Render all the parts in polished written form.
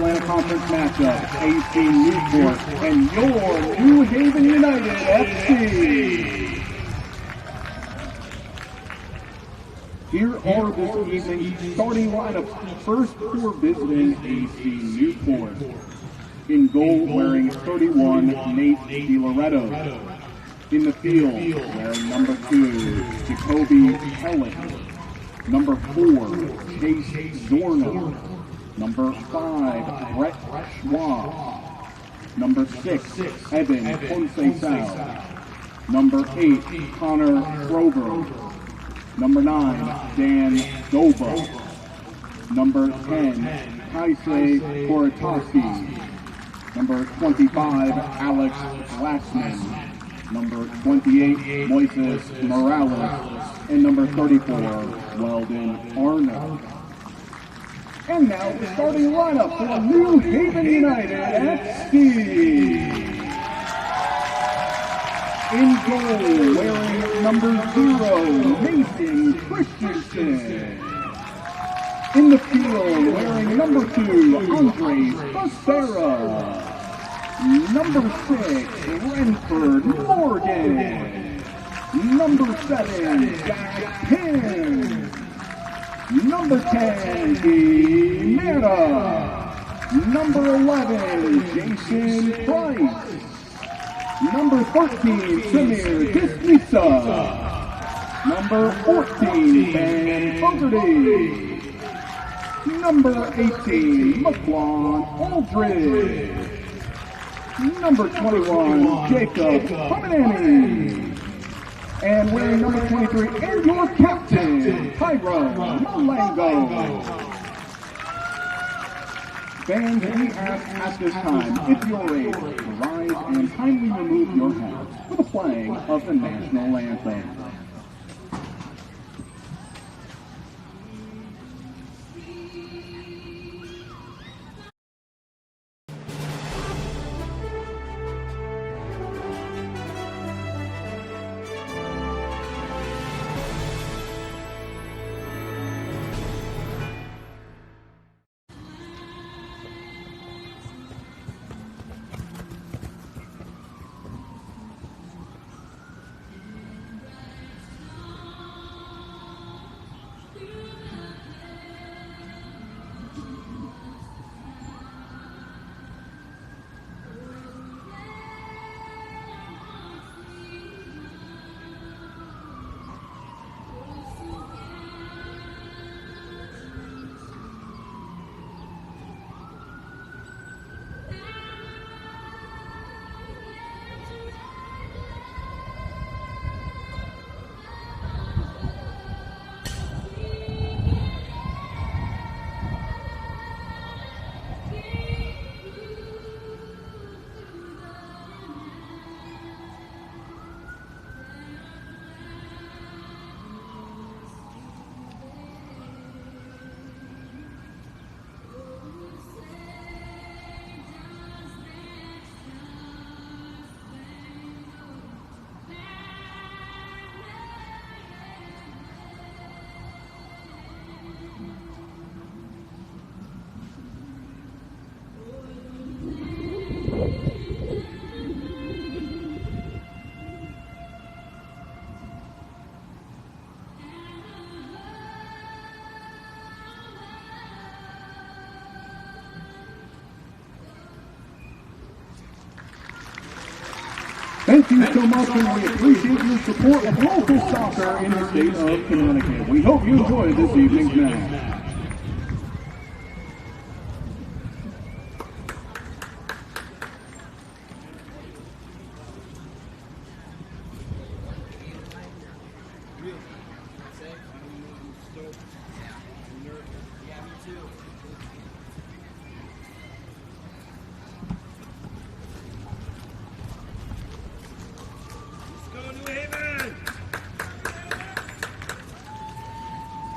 Mid-Atlantic Conference matchup, AC Newport and your New Haven United FC. Here are this evening's starting lineups. First, for visiting AC Newport. In goal, wearing 31, Nate DiLoretto. In the field, wearing number 2, Jacoby Helen. Number 4, Chase Zorno. Number 5, Brett Schwab. Number 6, Evan Conceição. Number 8, Connor Grover. Number 9, Dan Doba. Number 10, Kaisei Koratowski. Number 25, Alex Glassman. Number 28, Moises Morales. And number 34, Weldon Arnold. And now the starting lineup for New Haven United FC. In goal, wearing number 0, Mason Christensen. In the field, wearing number 2, Andres Becerra. Number 6, Renford Morgan. Number 7, Jack Pinn. Number 10, Mera. Number 11, Jason Price. Number 13, Samir Dismisa. Number 14, Ben Fogarty. Number 18, McQuan Aldridge. Number 21, Jacob Pominani. And wearing number 23, and your captain, Tyrone Malango. Fans, we ask at this time, if you're able to rise and kindly remove your hats for the playing of the national anthem. Thank you so much, and we appreciate your support of local soccer in the state of Connecticut. We hope you enjoy this evening's match.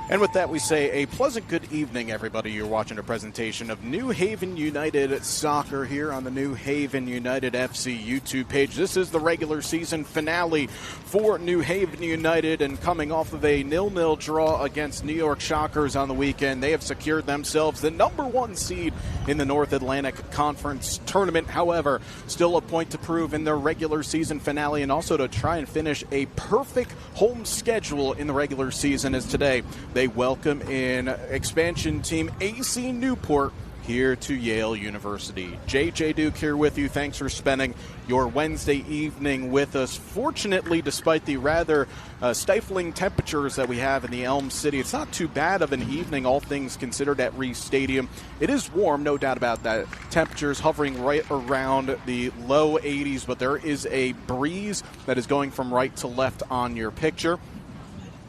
And with that, we say a pleasant good evening, everybody. You're watching a presentation of New Haven United Soccer here on the New Haven United FC YouTube page. This is the regular season finale for New Haven United, and coming off of a 0-0 draw against New York Shockers on the weekend, they have secured themselves the #1 seed in the North Atlantic Conference tournament. However, still a point to prove in their regular season finale, and also to try and finish a perfect home schedule in the regular season, as today they welcome in expansion team AC Newport here to Yale University. JJ Duke here with you. Thanks for spending your Wednesday evening with us. Fortunately, despite the rather stifling temperatures that we have in the Elm City, it's not too bad of an evening, all things considered, at Reese Stadium. It is warm, no doubt about that. Temperatures hovering right around the low 80s, but there is a breeze that is going from right to left on your picture.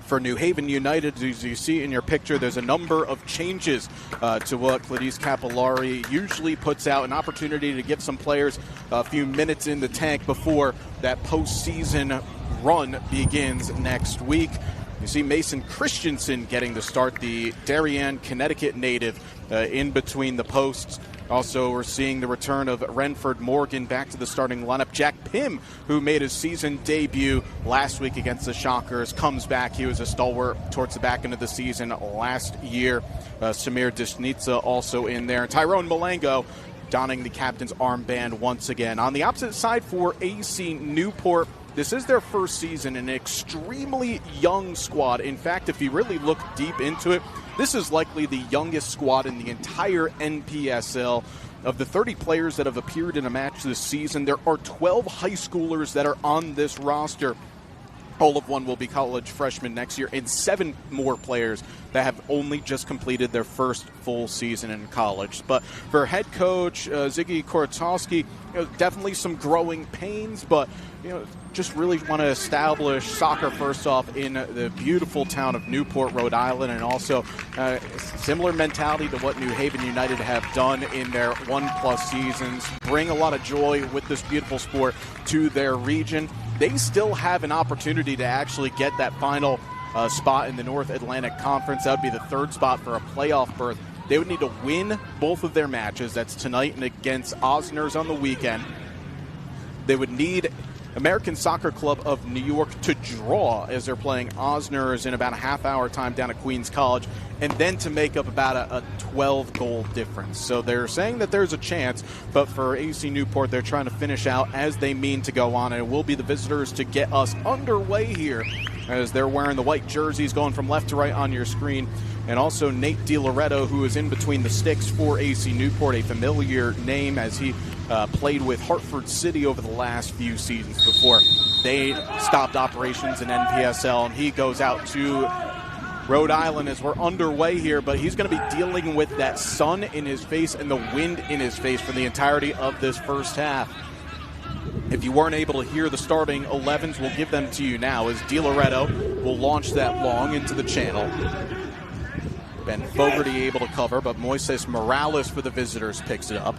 For New Haven United, as you see in your picture, there's a number of changes to what Cladis Capillari usually puts out, an opportunity to give some players a few minutes in the tank before that postseason run begins next week. You see Mason Christensen getting the start, the Darien, Connecticut native, in between the posts. Also, we're seeing the return of Renford Morgan back to the starting lineup. Jack Pym, who made his season debut last week against the Shockers, comes back. He was a stalwart towards the back end of the season last year. Samir Deshnitsa also in there. Tyrone Malengo donning the captain's armband once again. On the opposite side for AC Newport, this is their first season, an extremely young squad. In fact, if you really look deep into it, this is likely the youngest squad in the entire NPSL. Of the 30 players that have appeared in a match this season, there are 12 high schoolers that are on this roster. All of one will be college freshmen next year, and 7 more players that have only just completed their first full season in college. But for head coach Ziggy Korotowski, definitely some growing pains, but just really want to establish soccer first off in the beautiful town of Newport, Rhode Island, and also similar mentality to what New Haven United have done in their 1+ seasons. Bring a lot of joy with this beautiful sport to their region. They still have an opportunity to actually get that final spot in the North Atlantic Conference. That would be the 3rd spot for a playoff berth. They would need to win both of their matches. That's tonight and against Osners on the weekend. They would need American Soccer Club of New York to draw as they're playing Osners in about a half-hour time down at Queens College, and then to make up about a 12-goal difference. So they're saying that there's a chance, but for AC Newport, they're trying to finish out as they mean to go on, and it will be the visitors to get us underway here as they're wearing the white jerseys going from left to right on your screen. And also Nate DiLoretto, who is in between the sticks for AC Newport, a familiar name as he played with Hartford City over the last few seasons before they stopped operations in NPSL, and he goes out to Rhode Island as we're underway here, but he's going to be dealing with that sun in his face and the wind in his face for the entirety of this first half. If you weren't able to hear the starting 11s, we'll give them to you now as DiLoretto will launch that long into the channel. Ben Fogarty able to cover, but Moises Morales for the visitors picks it up.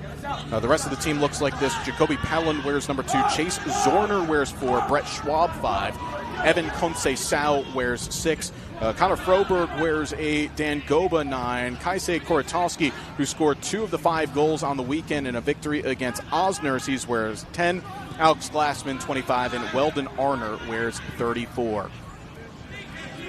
The rest of the team looks like this. Jacoby Pelland wears number 2. Chase Zorner wears 4. Brett Schwab 5. Evan Conceição wears 6. Connor Froberg wears 8. Dan Goba 9. Kaisei Korotowski, who scored 2 of the 5 goals on the weekend in a victory against Osners, he wears 10. Alex Glassman 25, and Weldon Arner wears 34.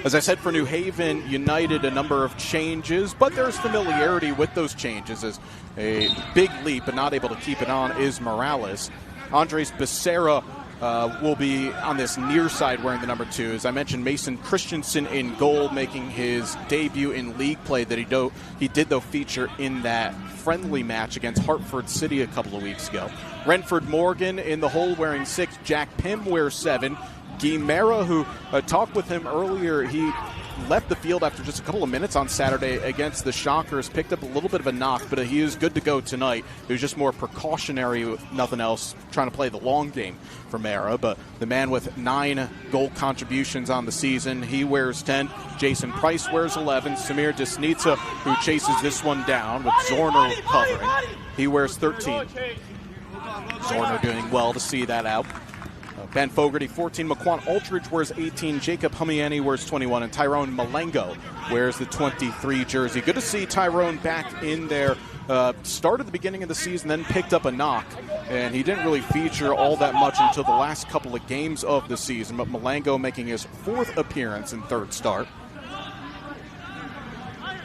As I said, for New Haven United, a number of changes, but there's familiarity with those changes, as a big leap, but not able to keep it on, is Morales. Andres Becerra will be on this near side wearing the number 2. As I mentioned, Mason Christensen in goal, making his debut in league play that he did, though, feature in that friendly match against Hartford City a couple of weeks ago. Renford Morgan in the hole wearing 6. Jack Pym wears 7. Guimera, who talked with him earlier, he left the field after just a couple of minutes on Saturday against the Shockers, picked up a little bit of a knock, but he is good to go tonight. It was just more precautionary with nothing else, trying to play the long game for Mara. But the man with 9 goal contributions on the season, he wears 10. Jason Price wears 11. Samir Deshnitsa, who chases this one down with Zorner covering, he wears 13. Zorner doing well to see that out. Ben Fogarty, 14. Maquan Aldridge wears 18. Jacob Humiani wears 21. And Tyrone Malengo wears the 23 jersey. Good to see Tyrone back in there. Started the beginning of the season, then picked up a knock. And he didn't really feature all that much until the last couple of games of the season. But Malengo making his 4th appearance and 3rd start.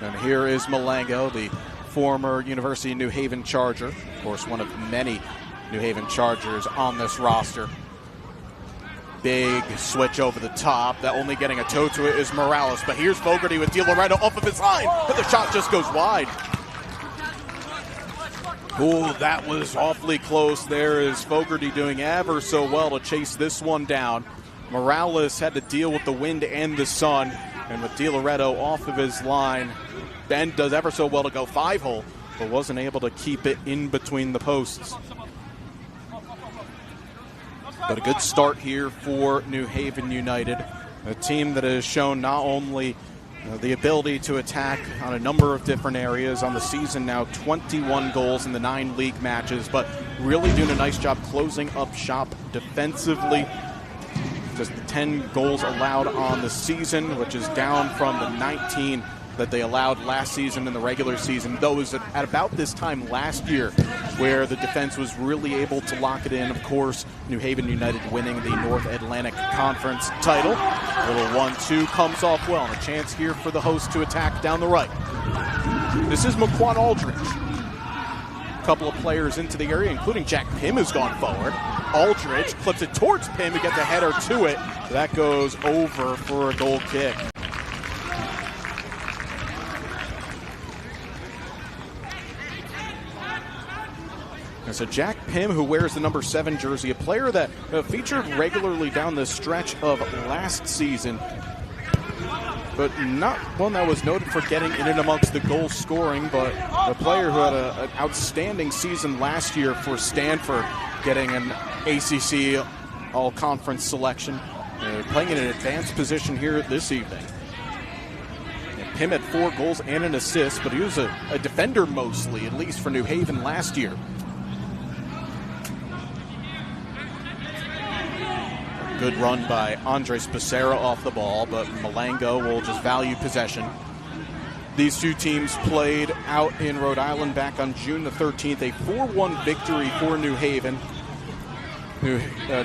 And here is Malengo, the former University of New Haven Charger. Of course, one of many New Haven Chargers on this roster. Big switch over the top. That only getting a toe to it is Morales. But here's Fogarty with Di Loretto off of his line. But the shot just goes wide. Ooh, that was awfully close. There is Fogarty doing ever so well to chase this one down. Morales had to deal with the wind and the sun. And with Di Loretto off of his line, Ben does ever so well to go 5-hole, but wasn't able to keep it in between the posts. But a good start here for New Haven United, a team that has shown not only the ability to attack on a number of different areas on the season now, 21 goals in the 9 league matches, but really doing a nice job closing up shop defensively. Just 10 goals allowed on the season, which is down from the 19 that they allowed last season in the regular season. Those at about this time last year, where the defense was really able to lock it in. Of course, New Haven United winning the North Atlantic Conference title. Little 1-2 comes off well, and a chance here for the host to attack down the right. This is Maquan Aldridge. A couple of players into the area, including Jack Pym, who's gone forward. Aldridge clips it towards Pym, who gets a header to it. That goes over for a goal kick. And so Jack Pym, who wears the number 7 jersey, a player that featured regularly down the stretch of last season, but not one that was noted for getting in and amongst the goal scoring, but a player who had an outstanding season last year for Stanford, getting an ACC all-conference selection, playing in an advanced position here this evening. And Pym had 4 goals and an assist, but he was a defender mostly, at least for New Haven last year. Good run by Andres Becerra off the ball, but Malengo will just value possession. These two teams played out in Rhode Island back on June the 13th, a 4-1 victory for New Haven.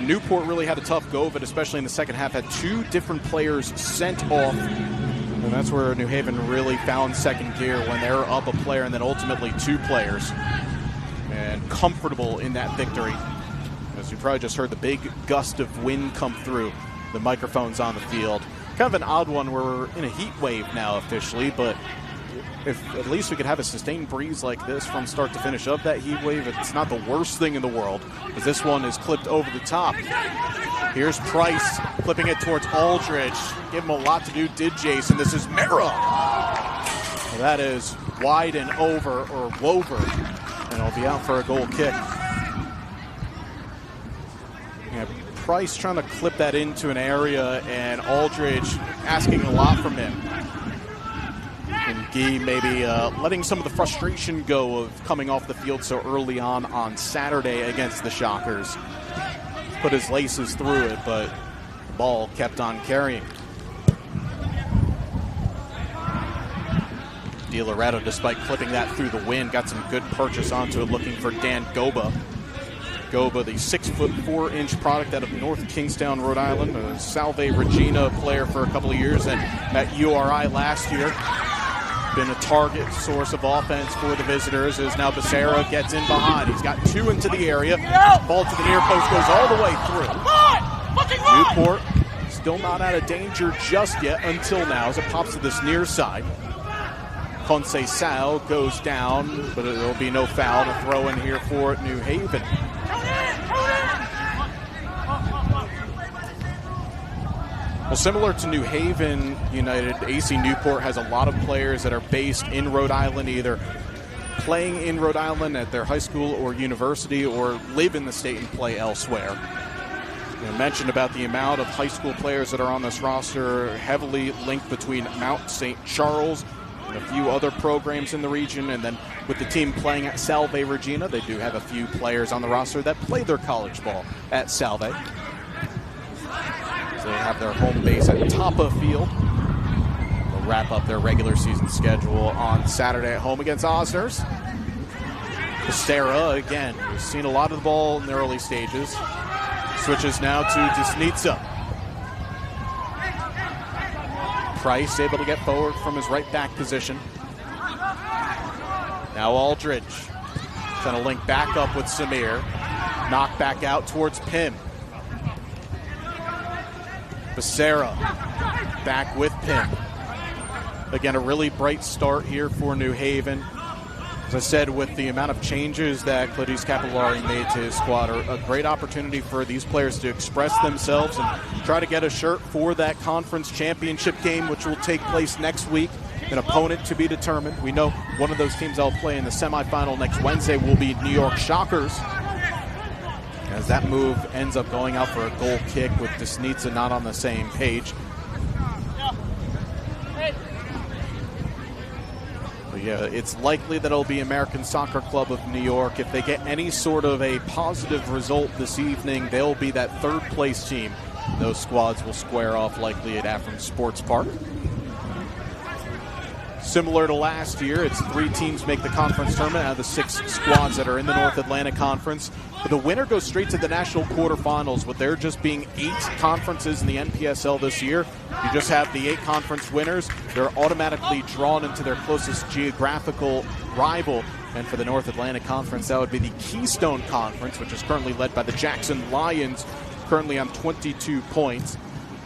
Newport really had a tough go of it, especially in the second half, had 2 different players sent off, and that's where New Haven really found second gear when they were up a player and then ultimately 2 players, and comfortable in that victory. As you probably just heard the big gust of wind come through the microphones on the field. Kind of an odd one where we're in a heat wave now officially, but if at least we could have a sustained breeze like this from start to finish of that heat wave, it's not the worst thing in the world, as this one is clipped over the top. Here's Price clipping it towards Aldridge. Give him a lot to do, did Jason. This is Mera. Well, that is wide and over, or Wover, and it'll be out for a goal kick. Price trying to clip that into an area, and Aldridge asking a lot from him. And Guy maybe letting some of the frustration go of coming off the field so early on Saturday against the Shockers. Put his laces through it, but the ball kept on carrying. Di Loretto, despite clipping that through the wind, got some good purchase onto it, looking for Dan Goba. Goba, the 6'4" product out of North Kingstown, Rhode Island, a Salve Regina player for a couple of years, and at URI last year. Been a target source of offense for the visitors, as now Becerra gets in behind. He's got 2 into the area. Ball to the near post, goes all the way through. Newport still not out of danger just yet until now, as it pops to this near side. Conceição goes down, but there'll be no foul to throw in here for New Haven. Well, similar to New Haven United, AC Newport has a lot of players that are based in Rhode Island, either playing in Rhode Island at their high school or university, or live in the state and play elsewhere. I mentioned about the amount of high school players that are on this roster, heavily linked between Mount St. Charles and a few other programs in the region, and then with the team playing at Salve Regina, they do have a few players on the roster that play their college ball at Salve. They have their home base at Tapa Field. They'll wrap up their regular season schedule on Saturday at home against Osners. Becerra, again, we've seen a lot of the ball in the early stages. Switches now to Desnitsa. Price able to get forward from his right back position. Now Aldridge trying to link back up with Samir. Knock back out towards Pim. Becerra back with Pim. Again, a really bright start here for New Haven. As I said, with the amount of changes that Claudius Capillari made to his squad, a great opportunity for these players to express themselves and try to get a shirt for that conference championship game, which will take place next week. An opponent to be determined. We know one of those teams that will play in the semifinal next Wednesday will be New York Shockers. As that move ends up going out for a goal kick with Desnitsa not on the same page. Yeah, it's likely that it'll be American Soccer Club of New York. If they get any sort of a positive result this evening, they'll be that third place team. Those squads will square off likely at Afrin Sports Park. Similar to last year, it's 3 teams make the conference tournament out of the 6 squads that are in the North Atlantic Conference. But the winner goes straight to the national quarterfinals, with there just being 8 conferences in the NPSL this year. You just have the 8 conference winners. They're automatically drawn into their closest geographical rival. And for the North Atlantic Conference, that would be the Keystone Conference, which is currently led by the Jackson Lions, currently on 22 points.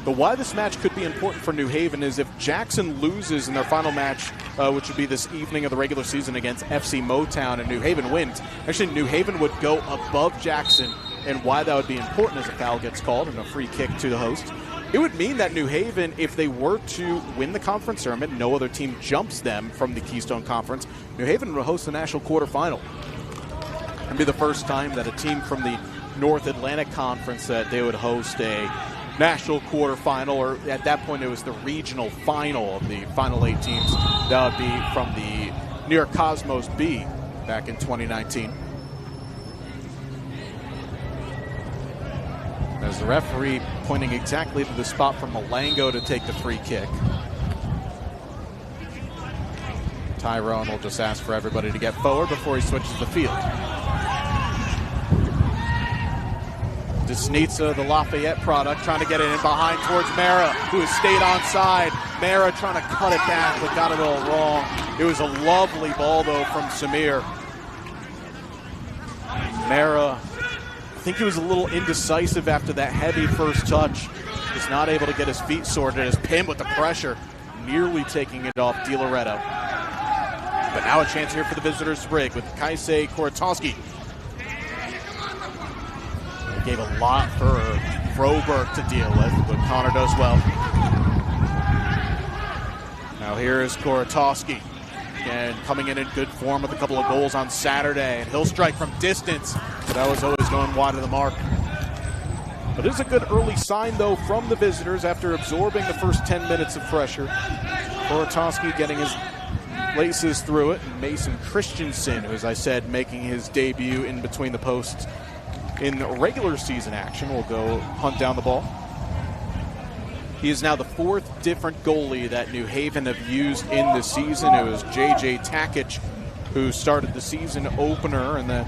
But why this match could be important for New Haven is if Jackson loses in their final match, which would be this evening of the regular season against FC Motown, and New Haven wins, actually New Haven would go above Jackson. And why that would be important is a foul gets called and a free kick to the host. It would mean that New Haven, if they were to win the conference tournament, no other team jumps them from the Keystone Conference, New Haven would host the national quarterfinal. It would be the first time that a team from the North Atlantic Conference that they would host a national quarterfinal, or at that point it was the regional final of the final 8 teams. That would be from the New York Cosmos B back in 2019. As the referee pointing exactly to the spot for Malango to take the free kick. Tyrone will just ask for everybody to get forward before he switches the field. Desnitsa, the Lafayette product, trying to get it in behind towards Mara, who has stayed onside. Mara trying to cut it back, but got it all wrong. It was a lovely ball, though, from Samir. Mara, I think he was a little indecisive after that heavy first touch. Was not able to get his feet sorted as Pim with the pressure, nearly taking it off Di Loretto. But now a chance here for the visitors' rig with Kaisei Koratowski. Gave a lot for Froberg to deal with, but Connor does well. Now here is Koratowski. Again, coming in good form with a couple of goals on Saturday, and he'll strike from distance, but that was always going wide of the mark. But it is a good early sign, though, from the visitors after absorbing the first 10 minutes of pressure. Koratowski getting his laces through it, and Mason Christensen, who, as I said, making his debut in between the posts in regular season action, will go hunt down the ball. He is now the 4th different goalie that New Haven have used in the season. It was J.J. Takic who started the season opener, and then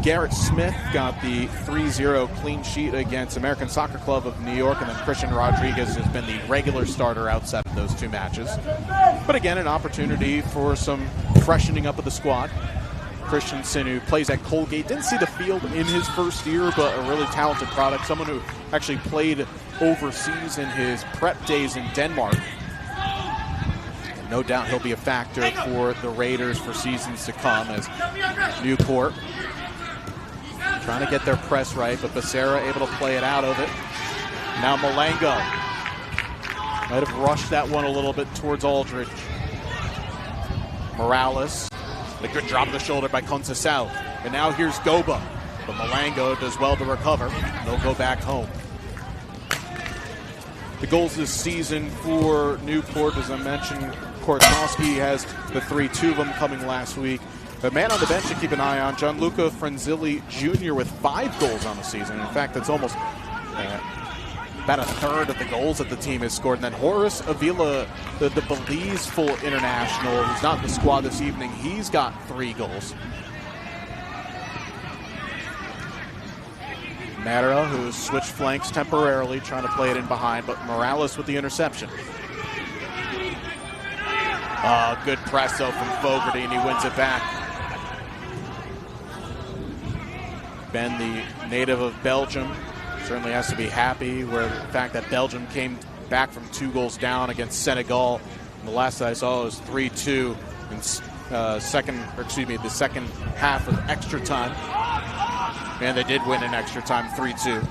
Garrett Smith got the 3-0 clean sheet against American Soccer Club of New York, and then Christian Rodriguez has been the regular starter outside of those 2 matches. But again, an opportunity for some freshening up of the squad. Christensen, who plays at Colgate, didn't see the field in his first year, but a really talented product, someone who actually played overseas in his prep days in Denmark. And no doubt he'll be a factor for the Raiders for seasons to come, as Newport trying to get their press right, but Becerra able to play it out of it. Now Malango might have rushed that one a little bit towards Aldridge. Morales. A good drop of the shoulder by Conceição. And now here's Goba. But Malango does well to recover. They'll go back home. The goals this season for Newport, as I mentioned, Koratowski has the 3, 2 of them coming last week. The man on the bench to keep an eye on, Gianluca Frenzilli Jr. with 5 goals on the season. In fact, that's almost about a third of the goals that the team has scored. And then Horace Avila, the Belize full international, who's not in the squad this evening, he's got 3 goals. Mera, who switched flanks temporarily, trying to play it in behind, but Morales with the interception. Good press, though, from Fogarty, and he wins it back. Ben, the native of Belgium, certainly has to be happy with the fact that Belgium came back from 2 goals down against Senegal. And the last I saw was 3-2 in the second half of extra time. And they did win in extra time, 3-2.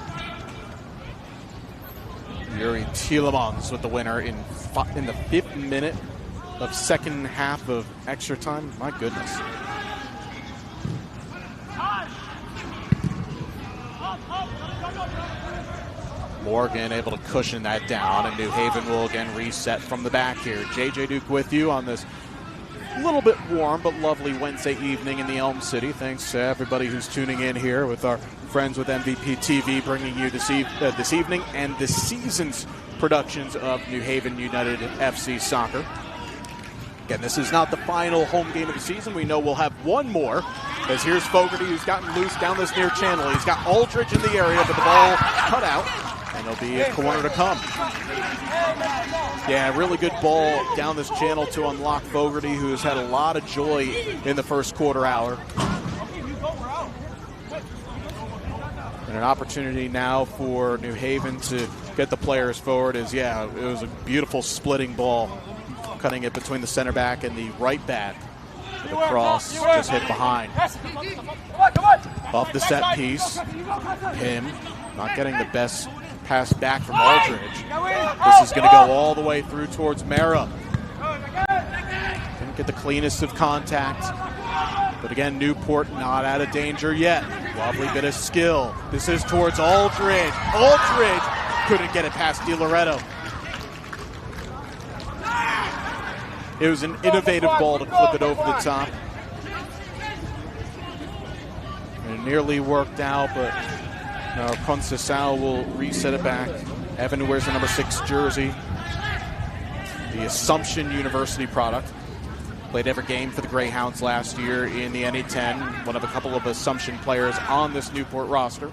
Yuri Tielemans with the winner in the 5th minute of second half of extra time. My goodness. Morgan able to cushion that down, and New Haven will again reset from the back here. JJ Duke with you on this little bit warm but lovely Wednesday evening in the Elm City. Thanks to everybody who's tuning in here with our friends with MVP TV, bringing you this evening and this season's productions of New Haven United FC Soccer. Again, this is not the final home game of the season. We know we'll have one more, as here's Fogarty, who's gotten loose down this near channel. He's got Aldridge in the area, but the ball cut out, and there'll be a corner to come. Yeah, really good ball down this channel to unlock Fogarty, who has had a lot of joy in the first quarter hour. And an opportunity now for New Haven to get the players forward is, yeah, it was a beautiful splitting ball, cutting it between the center back and the right back. The cross just hit behind. Off the set piece, Pim not getting the best pass back from Aldridge. This is going to go all the way through towards Mera. Didn't get the cleanest of contact. But again, Newport not out of danger yet. Lovely bit of skill. This is towards Aldridge. Aldridge couldn't get it past Di Loretto. It was an innovative ball to flip it over the top. And it nearly worked out, but now Conceição will reset it back. Evan, who wears the number 6 jersey, the Assumption University product. Played every game for the Greyhounds last year in the NA10. One of a couple of Assumption players on this Newport roster.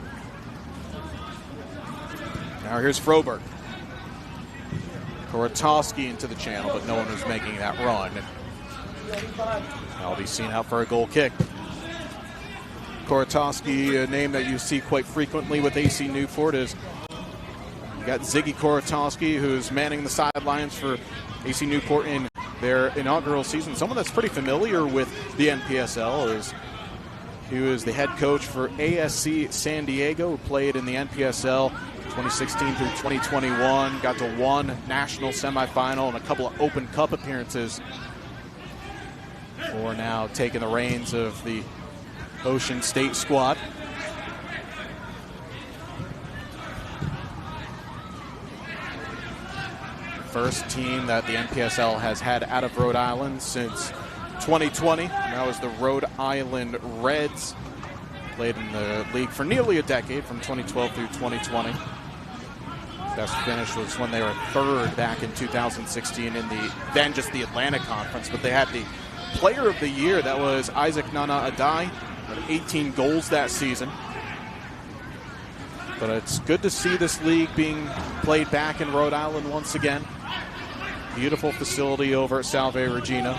Now here's Froberg. Korotowski into the channel, but no one was making that run. I'll be seen out for a goal kick. Korotowski, a name that you see quite frequently with AC Newport, is you got Ziggy Korotowski, who's manning the sidelines for AC Newport in their inaugural season. Someone that's pretty familiar with the NPSL. He was the head coach for ASC San Diego, who played in the NPSL 2016 through 2021, got to 1 national semifinal and a couple of Open Cup appearances. For now taking the reins of the Ocean State squad. First team that the NPSL has had out of Rhode Island since 2020. And that was the Rhode Island Reds. Played in the league for nearly a decade, from 2012 through 2020. Best finish was when they were 3rd back in 2016 in then just the Atlantic Conference. But they had the Player of the Year, that was Isaac Nana Adai, with 18 goals that season. But it's good to see this league being played back in Rhode Island once again. Beautiful facility over at Salve Regina.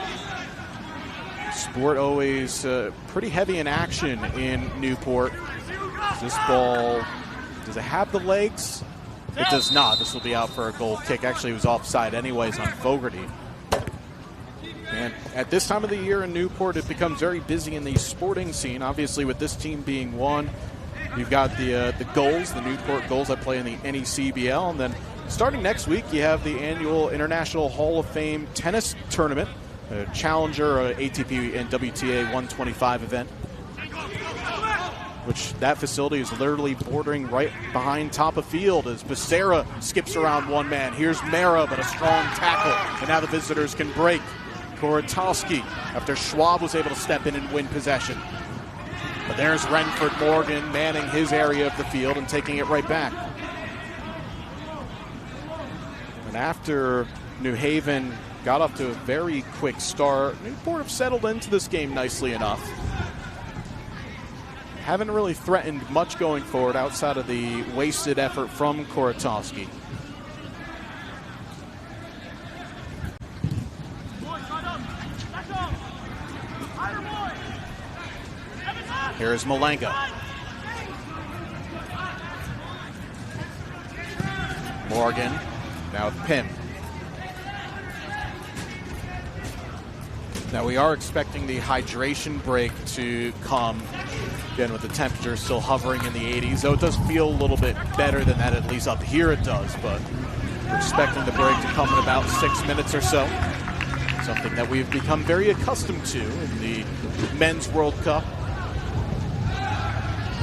Sport always pretty heavy in action in Newport. This ball, does it have the legs? It does not. This will be out for a goal kick. Actually, it was offside anyways on Fogarty. And at this time of the year in Newport, it becomes very busy in the sporting scene. Obviously, with this team being one, you've got the goals, the Newport goals that play in the NECBL. And then starting next week, you have the annual International Hall of Fame tennis tournament, a Challenger, ATP and WTA 125 event, which that facility is literally bordering right behind top of field as Becerra skips around one man. Here's Mera, but a strong tackle, and now the visitors can break. Korotowski, after Schwab was able to step in and win possession. But there's Renford Morgan manning his area of the field and taking it right back. And after New Haven got off to a very quick start, Newport have settled into this game nicely enough. Haven't really threatened much going forward outside of the wasted effort from Koratowski. Here's Malenga. Morgan, now with Pym. Now we are expecting the hydration break to come, again with the temperature still hovering in the 80s, though it does feel a little bit better than that, at least up here it does, but we're expecting the break to come in about 6 minutes or so. Something that we've become very accustomed to in the Men's World Cup.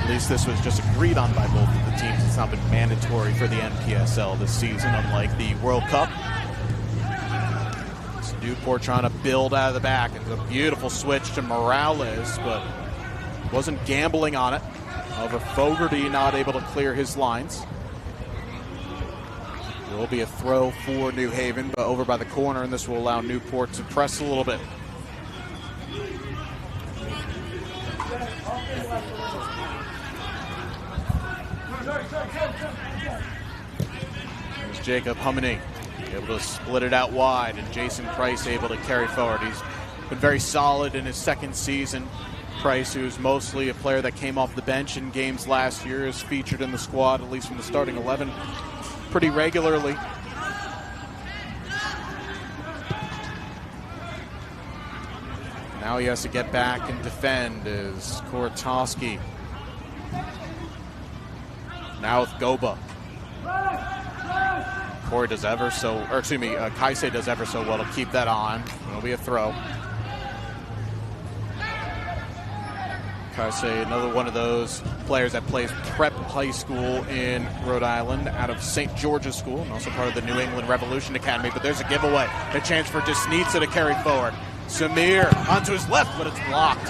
At least this was just agreed on by both of the teams. It's not been mandatory for the NPSL this season, unlike the World Cup. It's Newport trying to build out of the back. It's a beautiful switch to Morales, but wasn't gambling on it. However, Fogarty not able to clear his lines. There will be a throw for New Haven, but over by the corner, and this will allow Newport to press a little bit. There's Jacob Humany able to split it out wide, and Jason Price able to carry forward. He's been very solid in his second season. Price, who's mostly a player that came off the bench in games last year, is featured in the squad, at least from the starting 11, pretty regularly. Now he has to get back and defend is Koratowski. Now with Goba. Corey does ever so, or excuse me, Kaisei does ever so well to keep that on. It'll be a throw. Kaisei, another one of those players that plays prep high school in Rhode Island out of St. George's School, and also part of the New England Revolution Academy. But there's a giveaway, a chance for Desnitsa to carry forward. Samir onto his left, but it's blocked.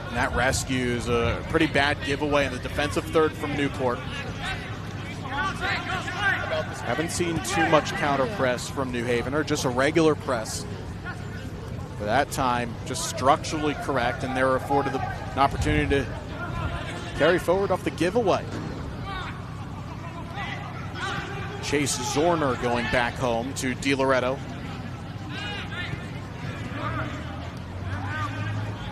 And that rescues a pretty bad giveaway in the defensive third from Newport. Haven't seen too much counter press from New Haven, or just a regular press. For that time, just structurally correct, and they're afforded an opportunity to carry forward off the giveaway. Chase Zorner going back home to DiLoretto.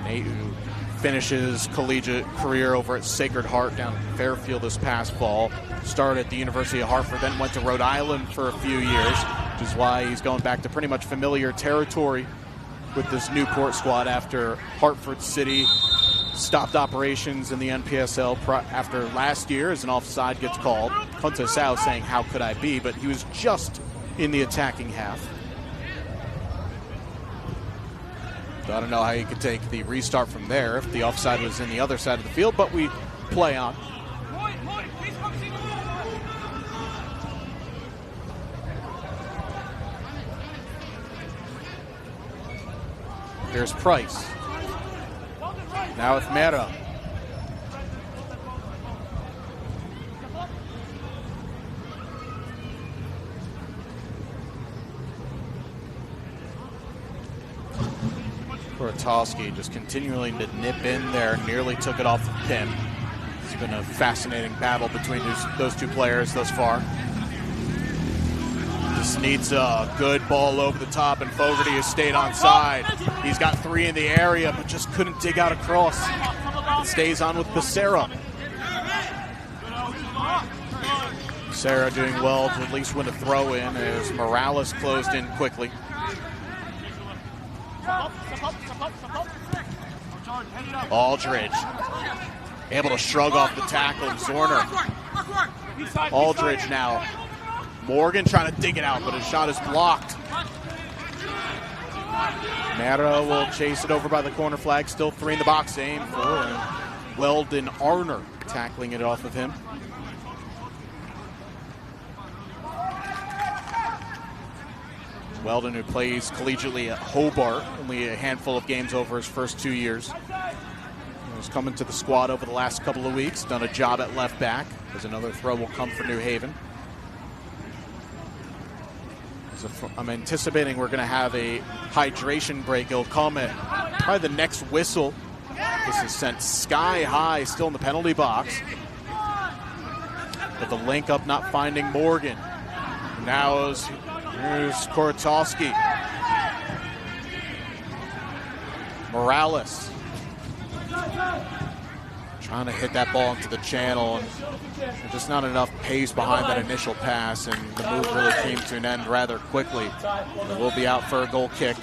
Nate, who finishes collegiate career over at Sacred Heart down in Fairfield this past fall. Started at the University of Hartford, then went to Rhode Island for a few years, which is why he's going back to pretty much familiar territory with this Newport squad after Hartford City stopped operations in the NPSL after last year as an offside gets called. Hunter Sao saying, how could I be? But he was just in the attacking half. So I don't know how you could take the restart from there if the offside was in the other side of the field, but we play on. Here's Price. Now with Mera. Koratowski just continuing to nip in there, nearly took it off the pin. It's been a fascinating battle between those two players thus far. Just needs a good ball over the top, and Fogarty has stayed on side. He's got three in the area, but just couldn't dig out across. It stays on with Becerra. Becerra doing well to at least win a throw in as Morales closed in quickly. Aldridge able to shrug off the tackle. Zorner. Aldridge now. Morgan trying to dig it out, but his shot is blocked. Mara will chase it over by the corner flag. Still three in the box. Aim for Weldon Arner tackling it off of him. Weldon, who plays collegiately at Hobart, only a handful of games over his first 2 years. He's coming to the squad over the last couple of weeks, done a job at left back, as another throw will come for New Haven. So I'm anticipating we're going to have a hydration break. It'll come at probably the next whistle. This is sent sky high, still in the penalty box. But the link up not finding Morgan. Now here's Koratowski. Morales trying to hit that ball into the channel, and just not enough pace behind that initial pass, and the move really came to an end rather quickly. It will be out for a goal kick.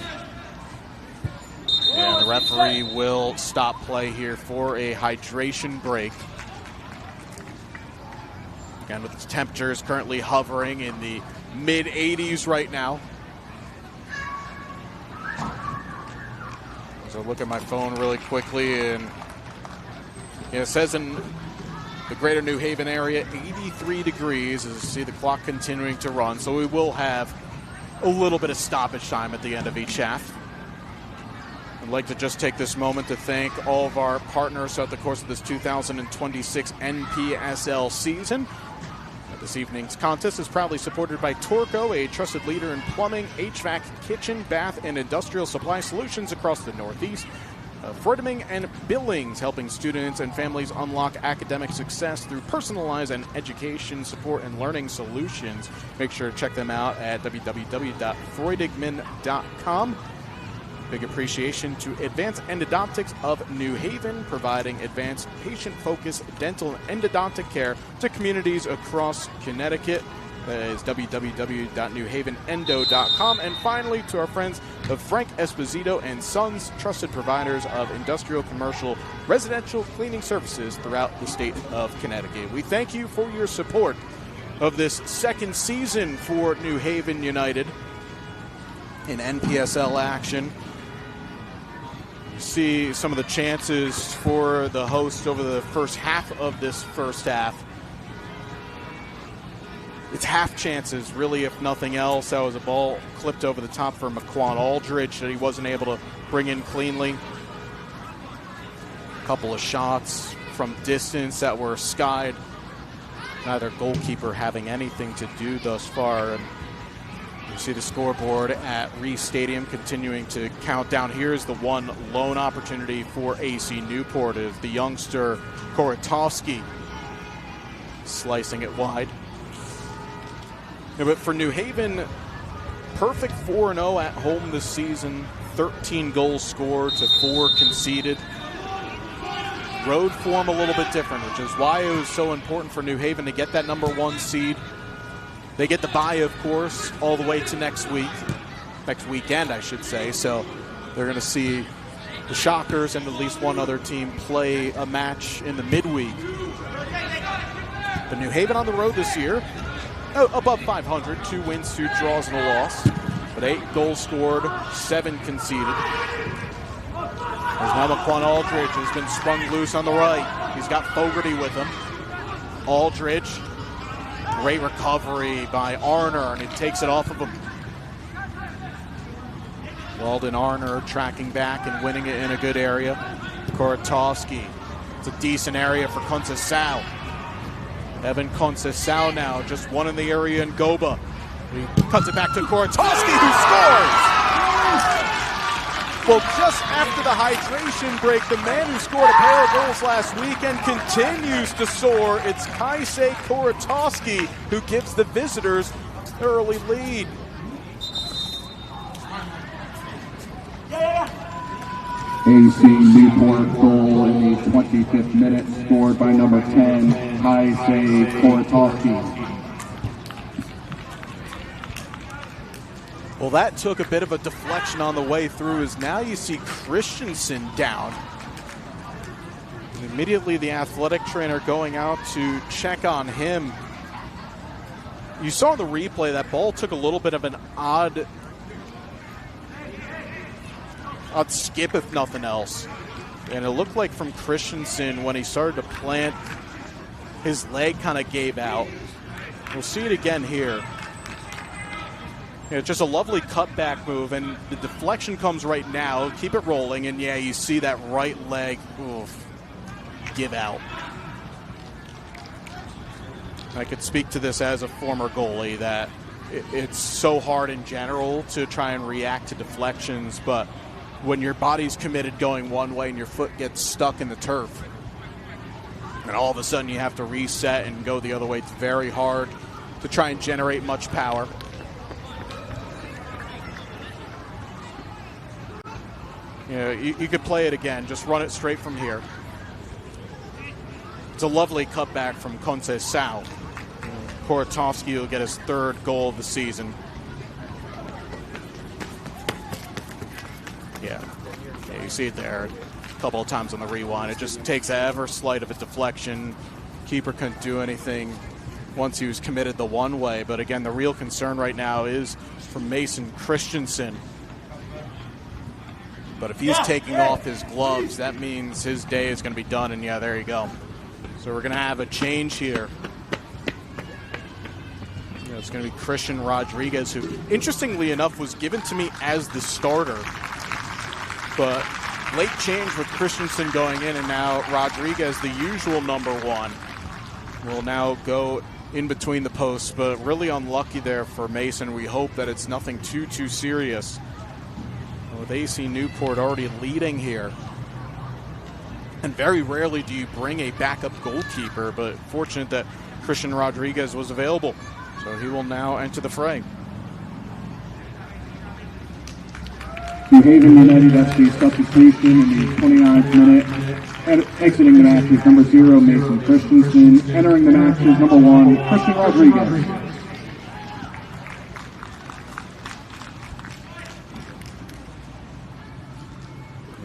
And the referee will stop play here for a hydration break. Again, with the temperatures currently hovering in the mid-80s right now. So look at my phone really quickly, and it says in the greater New Haven area, 83 degrees, as you see the clock continuing to run. So we will have a little bit of stoppage time at the end of each half. I'd like to just take this moment to thank all of our partners throughout the course of this 2026 NPSL season. This evening's contest is proudly supported by Torco, a trusted leader in plumbing, HVAC, kitchen, bath, and industrial supply solutions across the Northeast. Freudenberg and Billings, helping students and families unlock academic success through personalized and education support and learning solutions. Make sure to check them out at www.freudigman.com. Big appreciation to Advanced Endodontics of New Haven, providing advanced patient-focused dental and endodontic care to communities across Connecticut. That is www.newhavenendo.com. And finally, to our friends of Frank Esposito and Sons, trusted providers of industrial, commercial, residential cleaning services throughout the state of Connecticut. We thank you for your support of this second season for New Haven United in NPSL action. You see some of the chances for the host over the first half of this first half. It's half chances, really, if nothing else. That was a ball clipped over the top for McQuan Aldridge that he wasn't able to bring in cleanly. A couple of shots from distance that were skied. Neither goalkeeper having anything to do thus far. And you see the scoreboard at Reese Stadium continuing to count down. Here's the one lone opportunity for AC Newport, is the youngster Koratowski slicing it wide. Yeah, but for New Haven, perfect 4-0 at home this season. 13 goals scored to 4 conceded. Road form a little bit different, which is why it was so important for New Haven to get that number 1 seed. They get the bye, of course, all the way to next weekend, I should say. So they're going to see the Shockers and at least one other team play a match in the midweek. But New Haven on the road this year, above 500, 2 wins, 2 draws, and a loss. But 8 goals scored, 7 conceded. There's now McQuan Aldridge, who's been sprung loose on the right. He's got Fogarty with him. Aldridge, great recovery by Arner, and he takes it off of him. Weldon Arner tracking back and winning it in a good area. Koratowski, it's a decent area for Conceição. Evan Conceição now, just one in the area in Goba. He cuts it back to Koratowski, who scores! Well, just after the hydration break, the man who scored a pair of goals last weekend continues to soar. It's Kaisei Koratowski who gives the visitors an early lead. AC Newport goal in the 25th minute, scored by number 10, Kaisei Koratowski. Well, that took a bit of a deflection on the way through, as now you see Christensen down. And immediately the athletic trainer going out to check on him. You saw the replay, that ball took a little bit of an odd skip, if nothing else. And it looked like from Christensen, when he started to plant, his leg kind of gave out. We'll see it again here. It's just a lovely cutback move, and the deflection comes right now. Keep it rolling, and yeah, you see that right leg give out. I could speak to this as a former goalie, that it's so hard in general to try and react to deflections, but when your body's committed going one way and your foot gets stuck in the turf, and all of a sudden you have to reset and go the other way, it's very hard to try and generate much power. You know, you could play it again, just run it straight from here. It's a lovely cutback from Conceição. Koratowski will get his third goal of the season. Yeah, you see it there a couple of times on the rewind. It just takes ever slight of a deflection. Keeper couldn't do anything once he was committed the one way. But again, the real concern right now is for Mason Christensen. But if he's taking off his gloves, that means his day is going to be done. And yeah, there you go. So we're going to have a change here. It's going to be Christian Rodriguez, who, interestingly enough, was given to me as the starter. But late change with Christensen going in, and now Rodriguez, the usual number one, will now go in between the posts. But really unlucky there for Mason. We hope that it's nothing too serious. With AC Newport already leading here. And very rarely do you bring a backup goalkeeper, but fortunate that Christian Rodriguez was available. So he will now enter the fray. New Haven United FC substitution in the 29th minute. And exiting the match is number 0, Mason Christensen. Entering the match is number 1, Christian Rodriguez.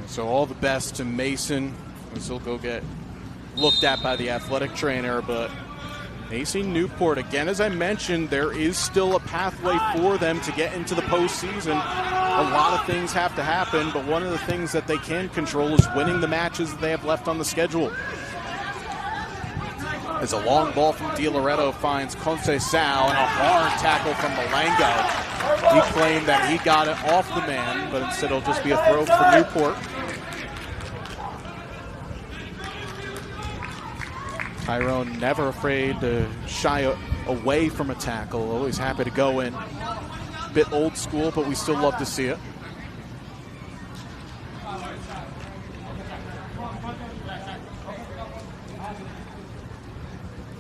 So all the best to Mason. He'll go get looked at by the athletic trainer, but AC Newport, again, as I mentioned, there is still a pathway for them to get into the postseason. A lot of things have to happen, but one of the things that they can control is winning the matches that they have left on the schedule. As a long ball from Di Loretto finds Conceição, and a hard tackle from Malengo. He claimed that he got it off the man, but instead it'll just be a throw for Newport. Tyrone never afraid to shy away from a tackle, always happy to go in. Bit old school, but we still love to see it.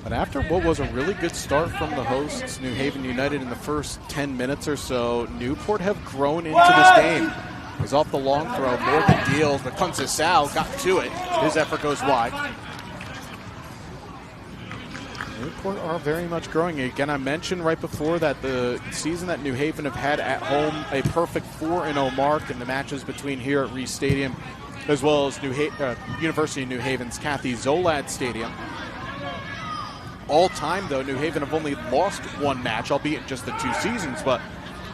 But after what was a really good start from the hosts, New Haven United, in the first 10 minutes or so, Newport have grown into this game. He's off the long throw, Morgan deals, but Conceição got to it. His effort goes wide. Newport are very much growing. Again, I mentioned right before that the season that New Haven have had at home a perfect 4-0 mark in the matches between here at Reese Stadium, as well as University of New Haven's Kathy Zolad Stadium. All time, though, New Haven have only lost one match, albeit just the 2 seasons, but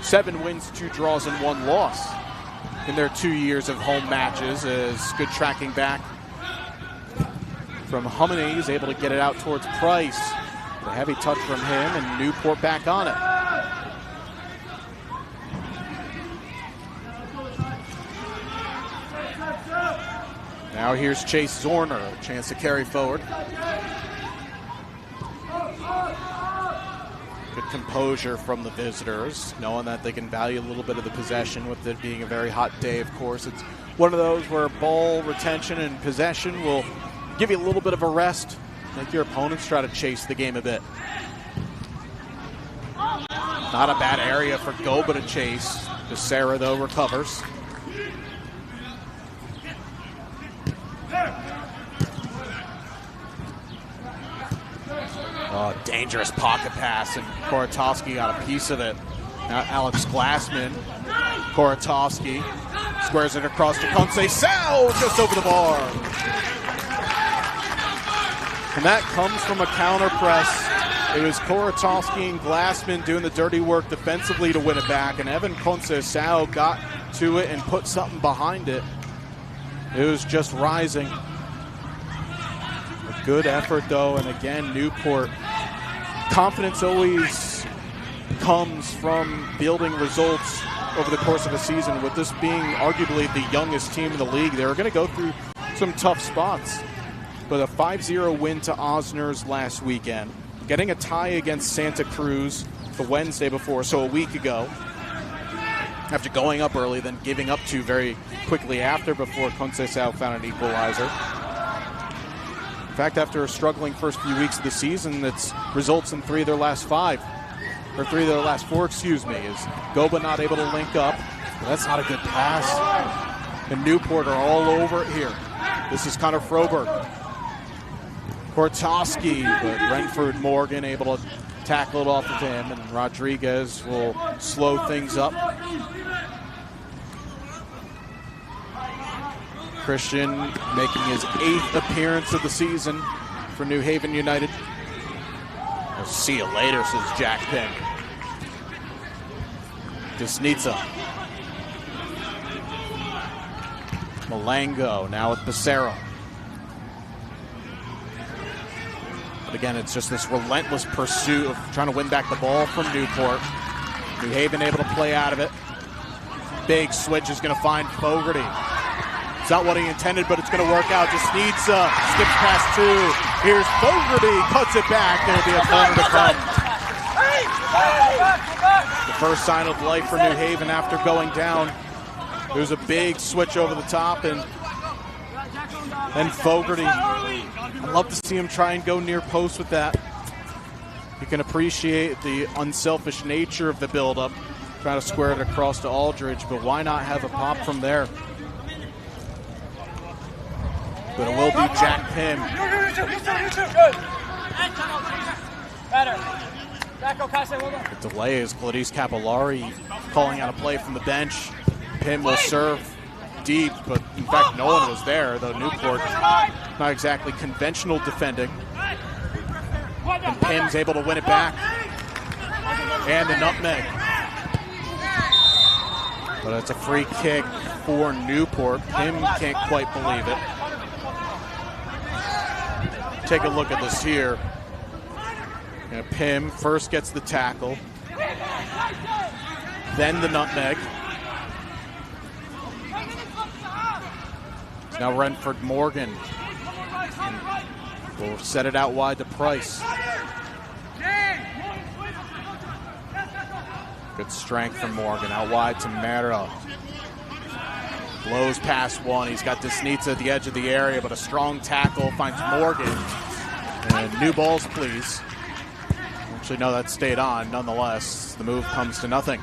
7 wins, 2 draws, and 1 loss in their 2 years of home matches. As good tracking back from Humany, is able to get it out towards Price. A heavy touch from him, and Newport back on it. Now here's Chase Zorner, a chance to carry forward. Good composure from the visitors, knowing that they can value a little bit of the possession with it being a very hot day, of course. It's one of those where ball retention and possession will give you a little bit of a rest, make your opponents try to chase the game a bit. Not a bad area for Goba to chase. DeSera, though, recovers. Oh, dangerous pocket pass, and Koratowski got a piece of it. Now Alex Glassman. Koratowski squares it across to Conceição, just over the bar. And that comes from a counter press. It was Koratowski and Glassman doing the dirty work defensively to win it back, and Evan Conceição got to it and put something behind it. It was just rising. A good effort, though, and again, Newport. Confidence always comes from building results over the course of a season. With this being arguably the youngest team in the league, they're going to go through some tough spots. But a 5-0 win to Osners last weekend, getting a tie against Santa Cruz the Wednesday before, so a week ago. After going up early, then giving up 2 very quickly after before Conceição found an equalizer. In fact, after a struggling first few weeks of the season, it's results in 3 of their last 5. Or 3 of their last 4, excuse me, is Goba not able to link up. Well, that's not a good pass. And Newport are all over it here. This is Connor Froberg. Kortowski, but Renford Morgan able to tackle it off of him, and Rodriguez will slow things up. Christian making his 8th appearance of the season for New Haven United. We'll see you later, says Jack Pim. Desnica. Malango now with Becerra. But again, it's just this relentless pursuit of trying to win back the ball from Newport. New Haven able to play out of it. Big switch is going to find Fogarty. It's not what he intended, but it's going to work out. Desnica skips past 2. Here's Fogarty, cuts it back. There'll be a corner to come. The first sign of life for New Haven after going down. There's a big switch over the top, and Fogarty. I'd love to see him try and go near post with that. You can appreciate the unselfish nature of the buildup, trying to square it across to Aldridge, but why not have a pop from there? But it will be Jack Pim. The delay is Gladys Capillari calling out a play from the bench. Pim will serve deep, but in fact no one was there, though Newport not exactly conventional defending. And Pim's able to win it back. And the nutmeg. But it's a free kick for Newport. Pim can't quite believe it. Take a look at this here. And Pim first gets the tackle, then the nutmeg. Now Renford Morgan will set it out wide to Price. Good strength from Morgan. Out wide to Mera. Blows past 1. He's got Desnica at the edge of the area, but a strong tackle finds Morgan. And new balls, please. Actually, no, that stayed on. Nonetheless, the move comes to nothing.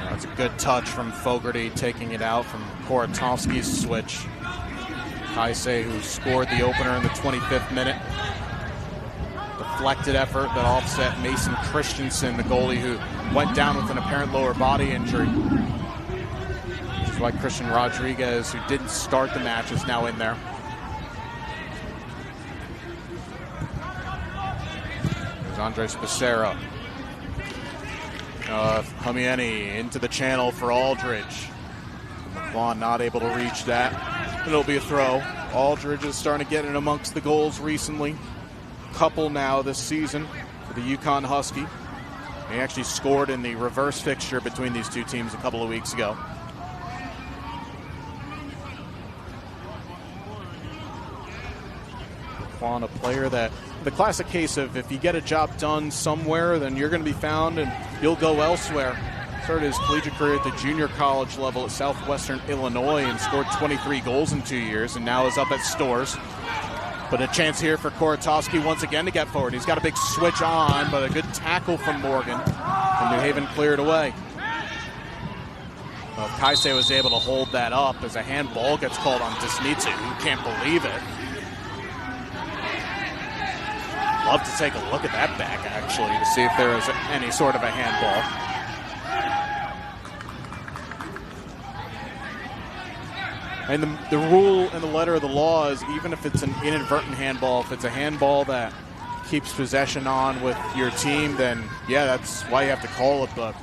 That's a good touch from Fogarty, taking it out from Korotowski's switch. Kaisei, who scored the opener in the 25th minute. Deflected effort that offset Mason Christensen, the goalie who went down with an apparent lower body injury. Which is why Christian Rodriguez, who didn't start the match, is now in there. There's Andres Becerra. Humieni into the channel for Aldridge. McLaughlin not able to reach that. It'll be a throw. Aldridge is starting to get in amongst the goals recently. Couple now this season for the UConn Husky. He actually scored in the reverse fixture between these two teams a couple of weeks ago. McLaughlin, a player that, the classic case of if you get a job done somewhere, then you're going to be found and you'll go elsewhere. Started his collegiate career at the junior college level at Southwestern Illinois and scored 23 goals in 2 years, and now is up at Storrs. But a chance here for Korotowski once again to get forward. He's got a big switch on, but a good tackle from Morgan. And New Haven cleared away. Well, Kaisei was able to hold that up as a handball gets called on Desnica, who can't believe it. Love to take a look at that back, actually, to see if there is any sort of a handball. And the rule and the letter of the law is even if it's an inadvertent handball, if it's a handball that keeps possession on with your team, then yeah, that's why you have to call it, but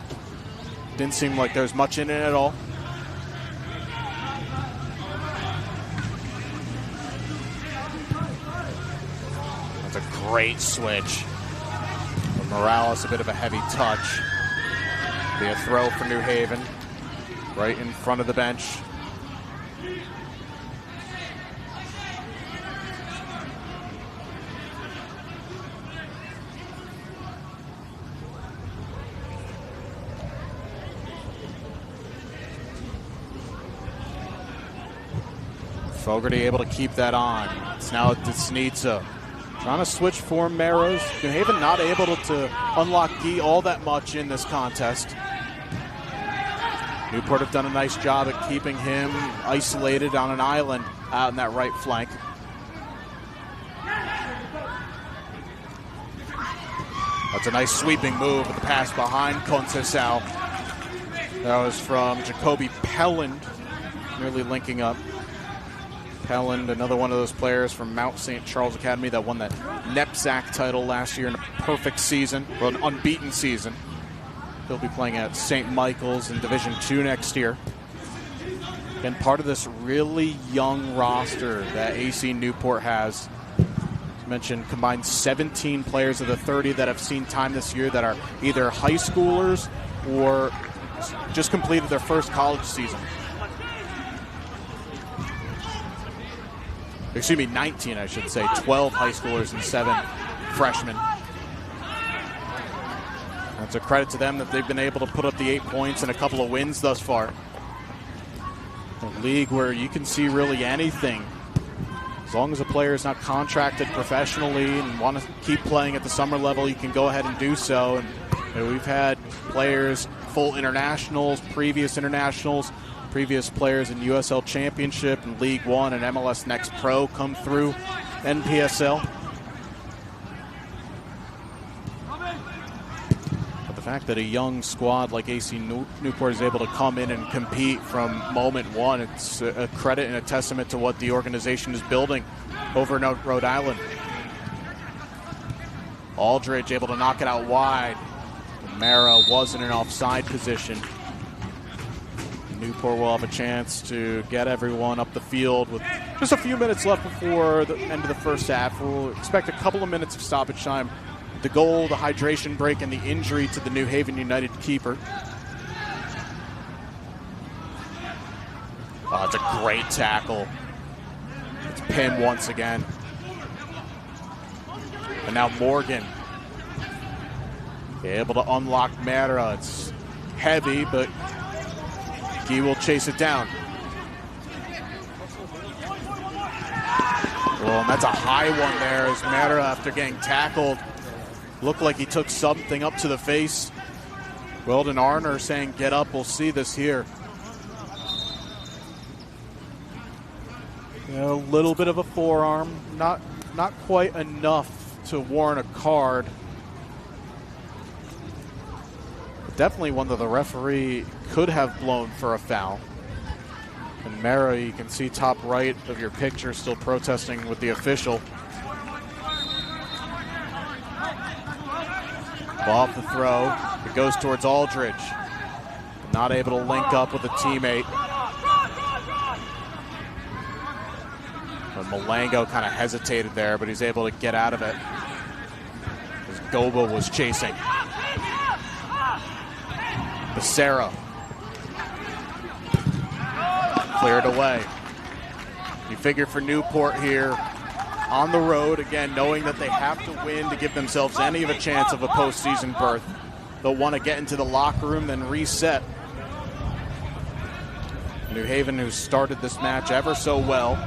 didn't seem like there's much in it at all. That's a great switch. Morales, a bit of a heavy touch. Be a throw for New Haven, right in front of the bench. Fogarty able to keep that on. It's now Desnitsa. Trying to switch for Meros. New Haven not able to unlock Guy all that much in this contest. Newport have done a nice job at keeping him isolated on an island out in that right flank. That's a nice sweeping move with the pass behind Conceição. That was from Jacoby Pelland, nearly linking up. Pelland, another one of those players from Mount St. Charles Academy that won that NEPSAC title last year in a perfect season, or an unbeaten season. He'll be playing at St. Michael's in Division II next year. And part of this really young roster that AC Newport has. As mentioned, combined 17 players of the 30 that have seen time this year that are either high schoolers or just completed their first college season. Excuse me, 19, I should say. 12 high schoolers and 7 freshmen. That's a credit to them that they've been able to put up the 8 points and a couple of wins thus far. A league where you can see really anything. As long as a player is not contracted professionally and want to keep playing at the summer level, you can go ahead and do so. And we've had players, full internationals, previous players in USL Championship and League One and MLS Next Pro come through NPSL. But the fact that a young squad like AC Newport is able to come in and compete from moment one, it's a credit and a testament to what the organization is building over in Rhode Island. Aldridge able to knock it out wide. Mara was in an offside position. Newport will have a chance to get everyone up the field with just a few minutes left before the end of the first half. We'll expect a couple of minutes of stoppage time. The goal, the hydration break, and the injury to the New Haven United keeper. Oh, it's a great tackle. It's Pim once again. And now Morgan. Able to unlock Mara. It's heavy, but he will chase it down. Well, and that's a high one there as Mara, after getting tackled, looked like he took something up to the face. Weldon Arner saying, get up, we'll see this here. A little bit of a forearm, not quite enough to warrant a card. Definitely one that the referee could have blown for a foul. And Mara, you can see top right of your picture, still protesting with the official. Ball off the throw. It goes towards Aldridge. Not able to link up with a teammate. But Malango kind of hesitated there, but he's able to get out of it. As Goba was chasing. Becerra. Cleared away. You figure for Newport here on the road, again, knowing that they have to win to give themselves any of a chance of a postseason berth. They'll want to get into the locker room, then reset. New Haven, who started this match ever so well.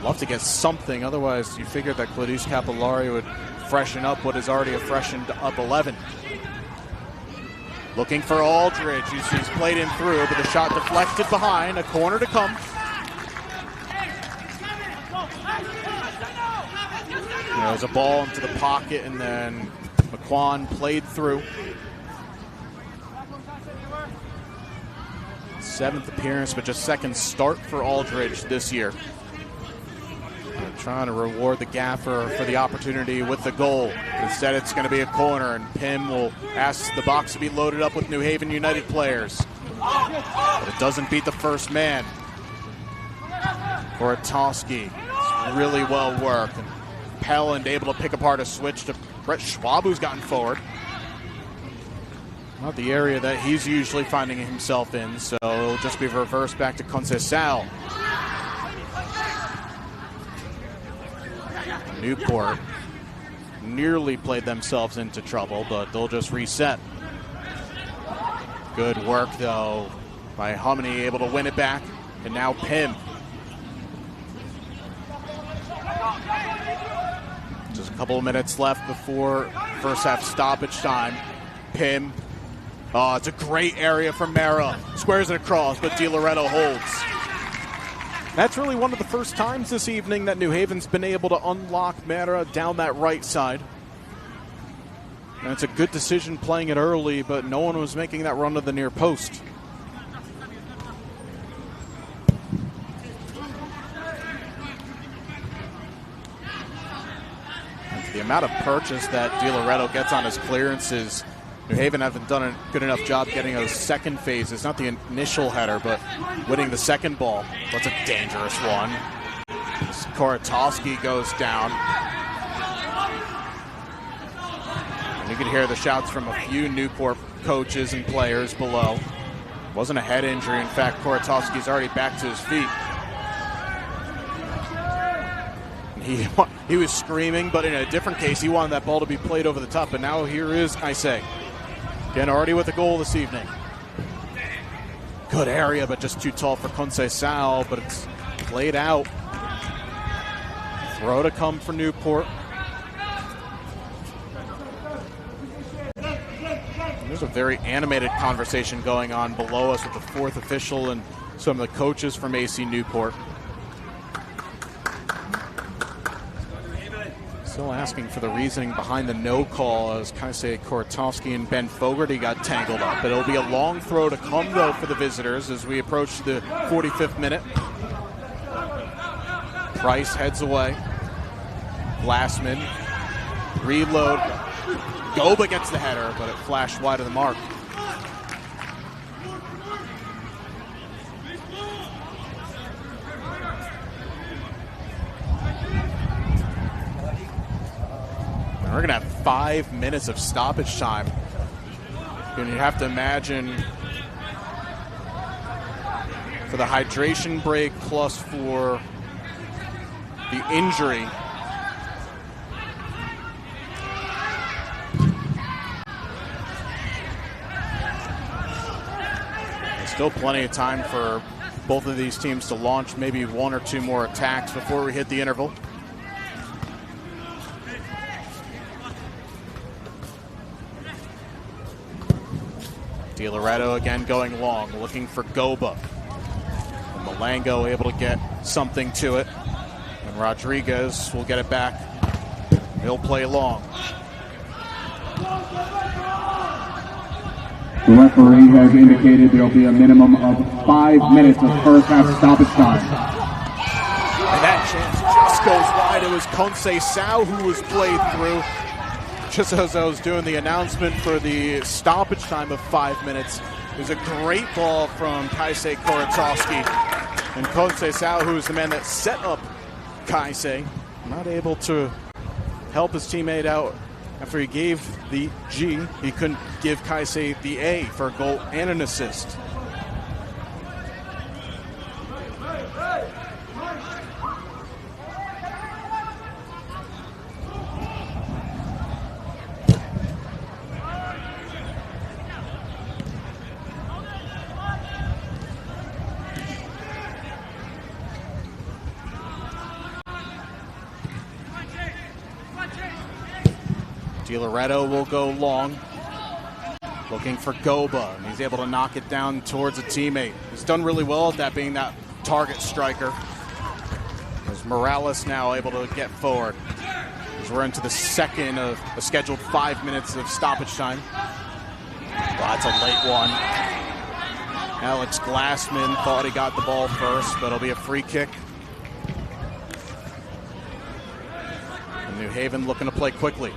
Love to get something, otherwise you figured that Claudius Capillari would freshen up what is already a freshened up 11. Looking for Aldridge. He's played in through, but the shot deflected behind. A corner to come. There's a ball into the pocket, and then McQuan played through. 7th appearance, but just 2nd start for Aldridge this year. They're trying to reward the gaffer for the opportunity with the goal. Instead, it's going to be a corner, and Pim will ask the box to be loaded up with New Haven United players. But it doesn't beat the first man. Koratowski, really well worked. And Pelland able to pick apart a switch to Brett Schwab, who's gotten forward. Not the area that he's usually finding himself in, so it'll just be reversed back to Conceição. Newport nearly played themselves into trouble, but they'll just reset. Good work, though, by Hominy, able to win it back, and now Pim. Just a couple of minutes left before first half stoppage time. Pim. Oh, it's a great area for Mara. Squares it across, but DiLoretto holds. That's really one of the first times this evening that New Haven's been able to unlock Mara down that right side. And it's a good decision playing it early, but no one was making that run to the near post. And the amount of purchase that DiLoretto gets on his clearances, New Haven haven't done a good enough job getting those second phases, not the initial header, but winning the second ball. That's a dangerous one. Koratowski goes down. And you can hear the shouts from a few Newport coaches and players below. Wasn't a head injury. In fact, Koratowski's already back to his feet. He was screaming, but in a different case, he wanted that ball to be played over the top. But now here is Kaisei. Again, already with a goal this evening. Good area, but just too tall for Conceição, but it's played out. Throw to come for Newport. There's a very animated conversation going on below us with the fourth official and some of the coaches from AC Newport. Still asking for the reasoning behind the no call as Kaisei Koratowski and Ben Fogarty got tangled up. But it'll be a long throw to come, though, for the visitors as we approach the 45th minute. Price heads away. Glassman. Reload. Goba gets the header, but it flashed wide of the mark. We're going to have 5 minutes of stoppage time. And you have to imagine for the hydration break plus for the injury. There's still plenty of time for both of these teams to launch maybe one or two more attacks before we hit the interval. DiLoretto again going long, looking for Goba. And Malango able to get something to it. And Rodriguez will get it back. He'll play long. The referee has indicated there will be a minimum of 5 minutes of first half stoppage time. And that chance just goes wide. It was Conceição who was played through. Just as I was doing the announcement for the stoppage time of 5 minutes, there's a great ball from Kaisei Koratowski. And Conceição, who is the man that set up Kaisei, not able to help his teammate out after he gave the G. He couldn't give Kaisei the A for a goal and an assist. DiLoretto will go long, looking for Goba, and he's able to knock it down towards a teammate. He's done really well at that, being that target striker. As Morales now able to get forward. As we're into the second of a scheduled 5 minutes of stoppage time. Well, that's a late one. Alex Glassman thought he got the ball first, but it'll be a free kick. And New Haven looking to play quickly.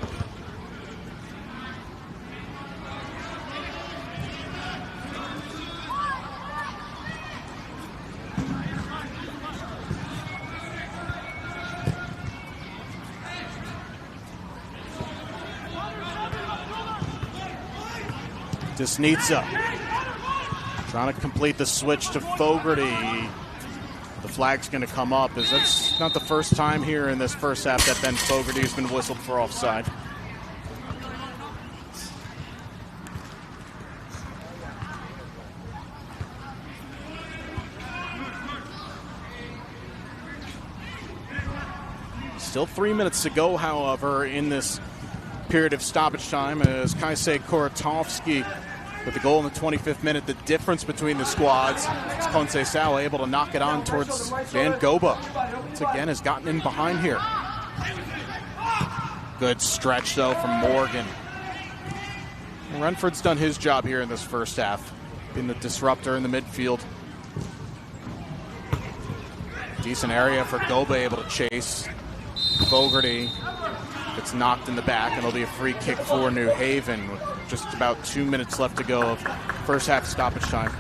Desnitsa trying to complete the switch to Fogarty. The flag's going to come up, as that's not the first time here in this first half that Ben Fogarty has been whistled for offside. Still 3 minutes to go, however, in this period of stoppage time, as Kaisei Kuratovsky with the goal in the 25th minute. The difference between the squads is Conceição able to knock it on towards Dan Goba. Once again has gotten in behind here. Good stretch, though, from Morgan. Renford's done his job here in this first half, being the disruptor in the midfield. Decent area for Goba, able to chase. Fogarty gets knocked in the back, and it'll be a free kick for New Haven with just about 2 minutes left to go of first half stoppage time.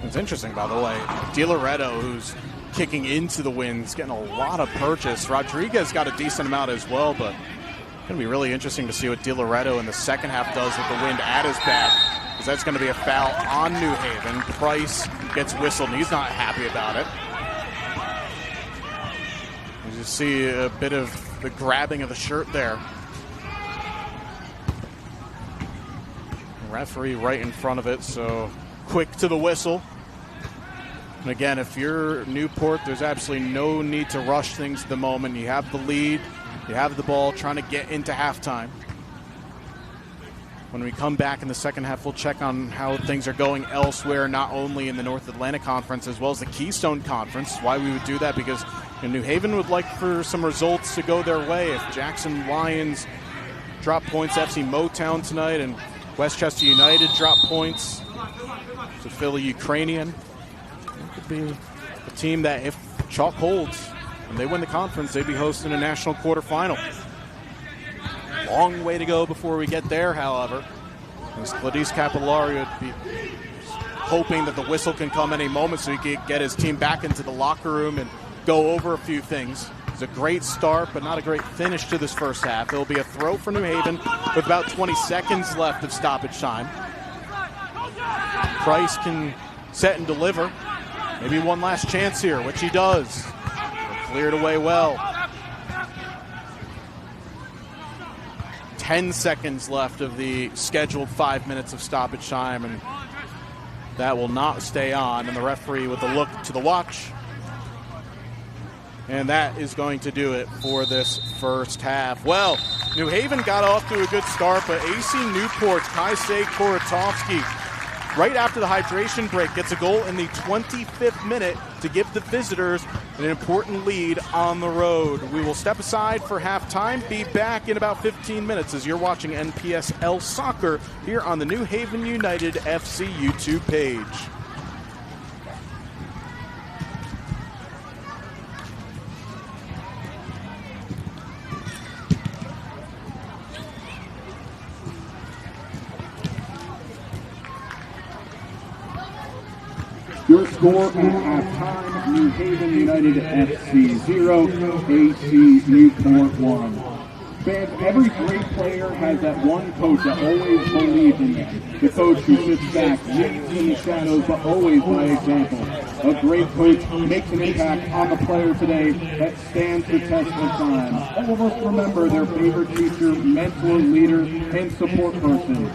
It's interesting, by the way, Di Loretto, who's kicking into the winds, getting a lot of purchase. Rodriguez got a decent amount as well, but it's going to be really interesting to see what Di Loretto in the second half does with the wind at his back, because that's going to be a foul on New Haven. Price gets whistled, and he's not happy about it. You just see a bit of the grabbing of the shirt there. The referee right in front of it, so quick to the whistle. And again, if you're Newport, there's absolutely no need to rush things at the moment. You have the lead, you have the ball, trying to get into halftime. When we come back in the second half, we'll check on how things are going elsewhere, not only in the North Atlantic Conference as well as the Keystone Conference. Why we would do that, because New Haven would like for some results to go their way. If Jackson Lions drop points, FC Motown tonight, and Westchester United drop points to Philly Ukrainian, be a team that, if chalk holds and they win the conference, they'd be hosting a national quarterfinal. Long way to go before we get there, however, as Gladys Capillari would be hoping that the whistle can come any moment so he can get his team back into the locker room and go over a few things. It's a great start, but not a great finish to this first half. It'll be a throw for New Haven with about 20 seconds left of stoppage time. Price can set and deliver. Maybe one last chance here, which he does. Cleared away well. 10 seconds left of the scheduled 5 minutes of stoppage time, and that will not stay on. And the referee with a look to the watch. And that is going to do it for this first half. Well, New Haven got off to a good start, but AC Newport's Kaisei Kuratovsky, right after the hydration break, gets a goal in the 25th minute to give the visitors an important lead on the road. We will step aside for halftime, be back in about 15 minutes as you're watching NPSL Soccer here on the New Haven United FC YouTube page. Your score at halftime: New Haven United FC 0, AC Newport 1. Fans, every great player has that one coach that always believes in them. The coach who sits back, leads in the shadows, but always by example. A great coach makes an impact on the player today that stands the test of time. All of us remember their favorite teacher, mentor, leader, and support person.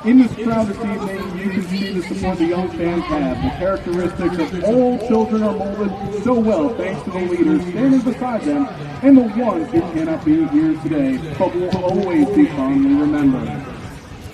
In this crowd this evening, you can see the support the young fans have. The characteristics of all children are molded so well thanks to the leaders standing beside them and the ones who cannot be here today, but will always be fondly remembered.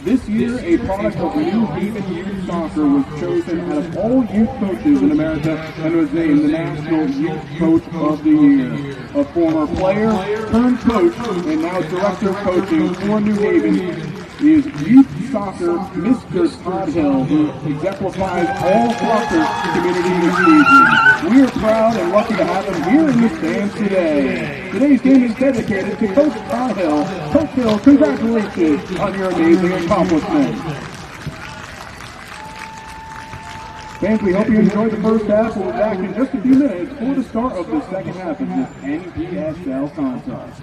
This year, a product of New Haven Youth Soccer was chosen out of all youth coaches in America and was named the National Youth Coach of the Year. A former player, turned coach, and now director of coaching for New Haven, is youth soccer Mr. Todd Hill, who exemplifies all soccer community this season. We are proud and lucky to have him here in the stands today. Today's game is dedicated to Coach Todd Hill. Coach Hill, congratulations on your amazing accomplishment. Fans, we hope you enjoyed the first half. We'll be back in just a few minutes for the start of the second half of this NPSL contest.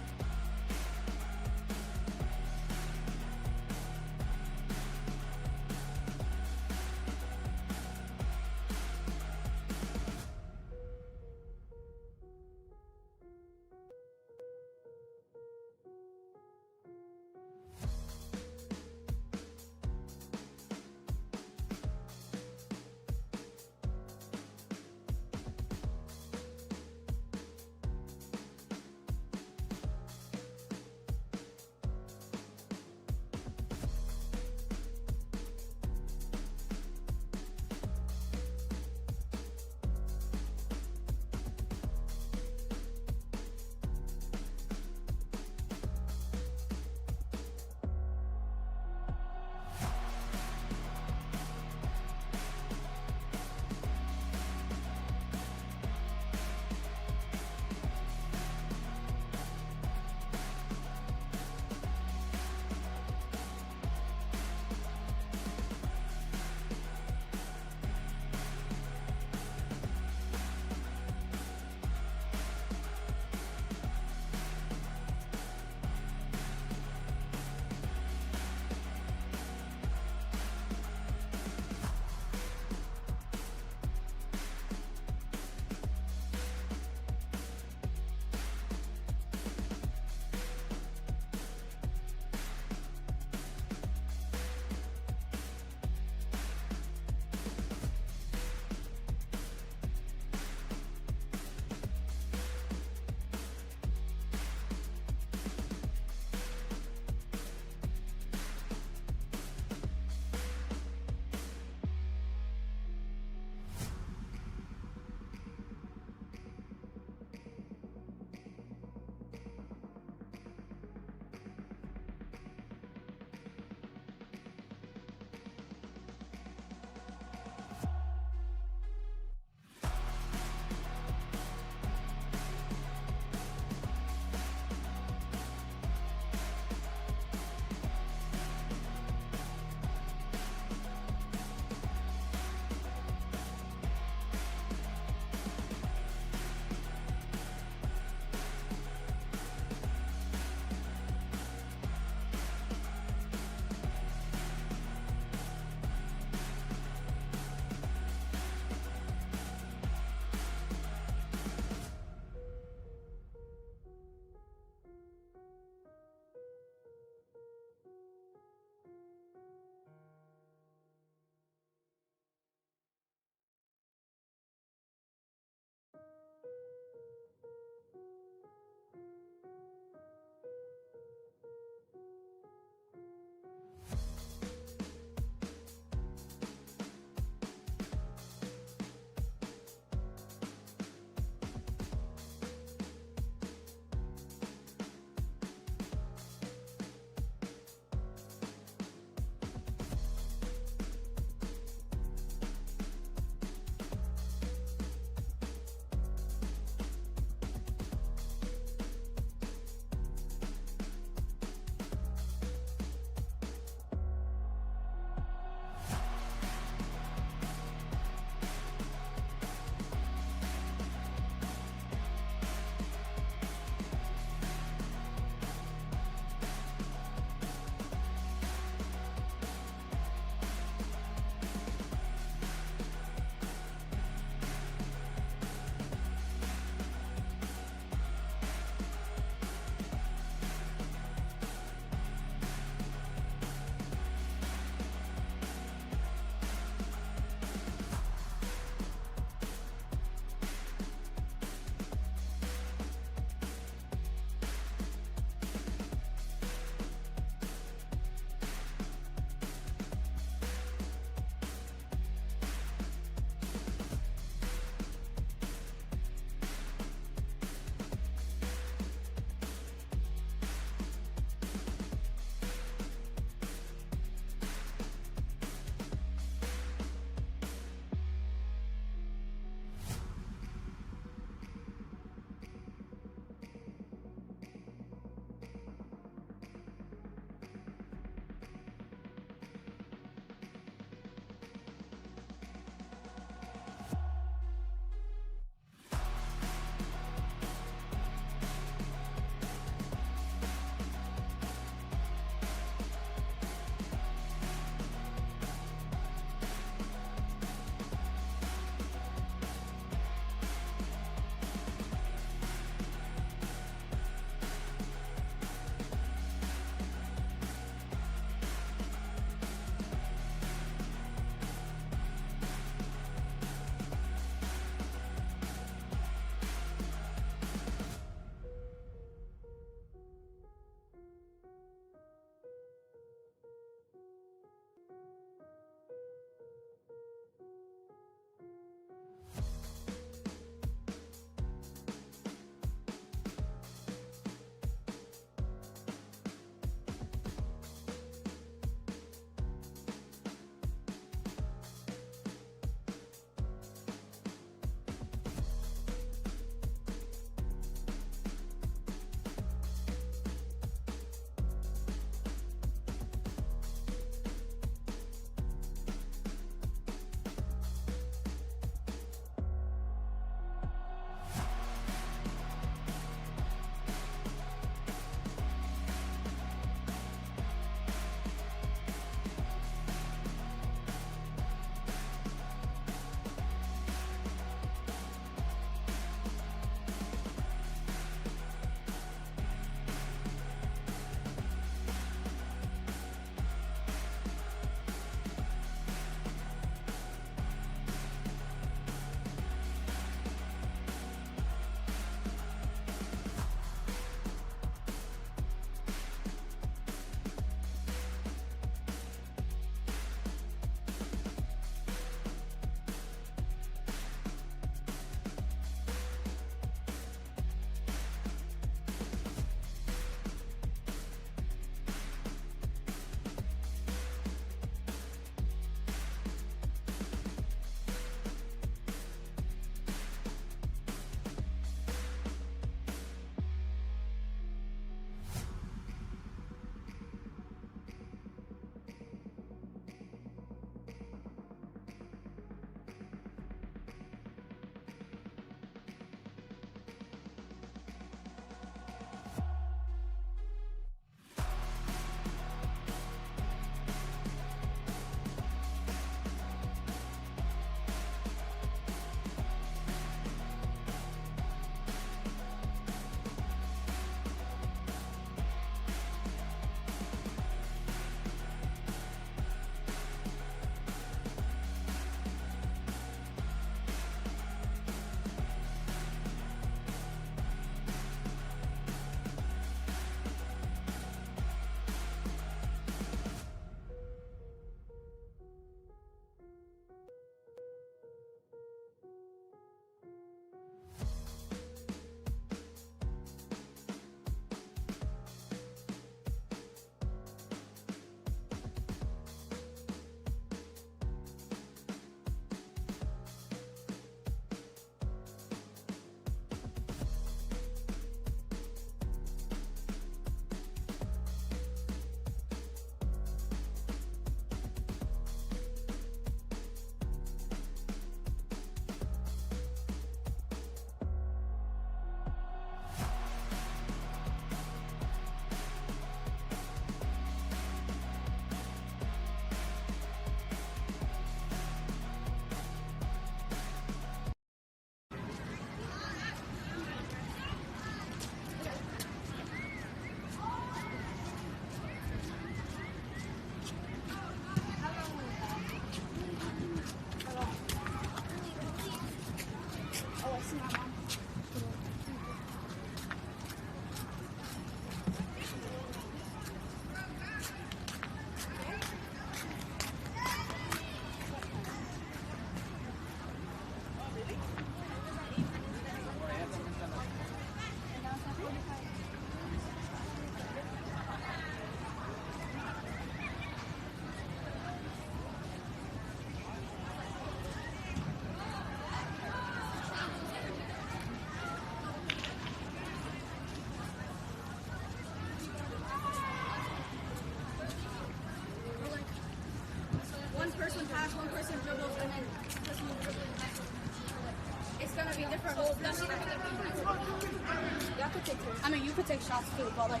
I mean, you could take shots too, but like,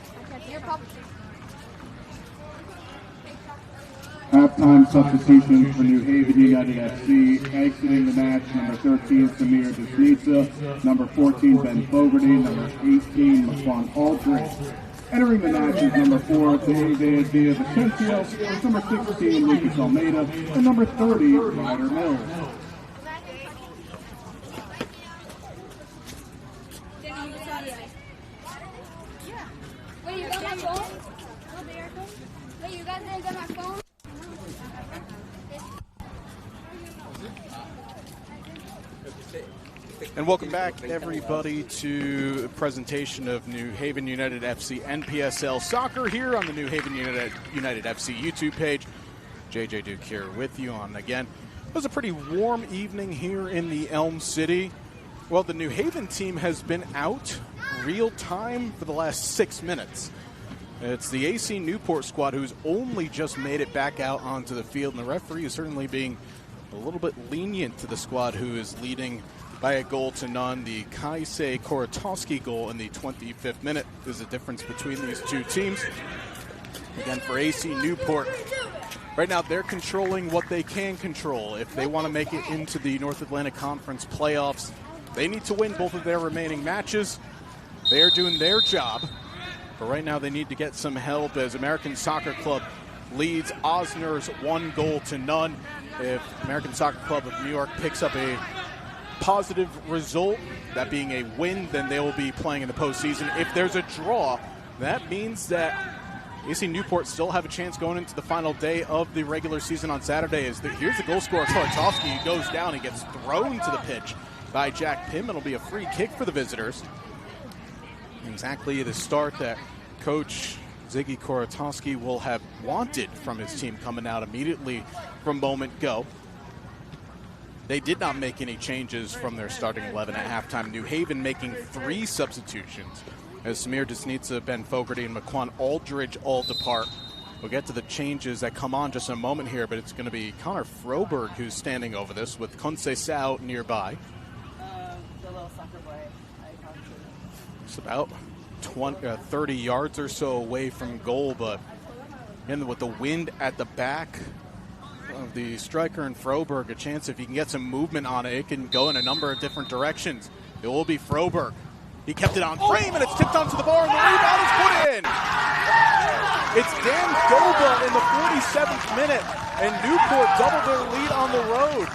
you're probably. Halftime substitution for New Haven United FC. Exiting the match, number 13, Samir Desnitsa. Number 14, Ben Fogarty. Number 18, Maquan Aldridge. Entering the match is number 4, David Villavicencio. Number 16, Lucas Almeida. And number 30, Ryder Mills. Wait, you got my phone? Wait, you guys didn't get my phone? And welcome back, everybody, to a presentation of New Haven United FC NPSL Soccer here on the New Haven United FC YouTube page. JJ Duke here with you on again. It was a pretty warm evening here in the Elm City. Well, the New Haven team has been out real time for the last 6 minutes. It's the AC Newport squad who's only just made it back out onto the field, and the referee is certainly being a little bit lenient to the squad who is leading by a goal to none. The Kaisei Korotowski goal in the 25th minute is the difference between these two teams. Again, for AC Newport, right now they're controlling what they can control. If they want to make it into the North Atlantic Conference playoffs, they need to win both of their remaining matches. They are doing their job, but right now they need to get some help as American Soccer Club leads Osners 1-0. If American Soccer Club of New York picks up a positive result, that being a win, then they will be playing in the postseason. If there's a draw, that means that AC Newport still have a chance going into the final day of the regular season on Saturday. Here's the goal scorer, Korotowski. He goes down, he gets thrown to the pitch by Jack Pym. It'll be a free kick for the visitors. Exactly the start that Coach Ziggy Korotowski will have wanted from his team coming out immediately from moment go. They did not make any changes from their starting 11 at halftime. New Haven making 3 substitutions as Samir Desnitsa, Ben Fogarty, and Maquan Aldridge all depart. We'll get to the changes that come on just in a moment here, but it's going to be Connor Froberg who's standing over this with Conceição nearby. The little soccer boy I talked to. It's about 30 yards or so away from goal, but again, with the wind at the back of the striker and Froberg, a chance if he can get some movement on it, it can go in a number of different directions. It will be Froberg. He kept it on frame, and it's tipped onto the bar, and the rebound is put in. It's Dan Goba in the 47th minute, and Newport doubled their lead on the road.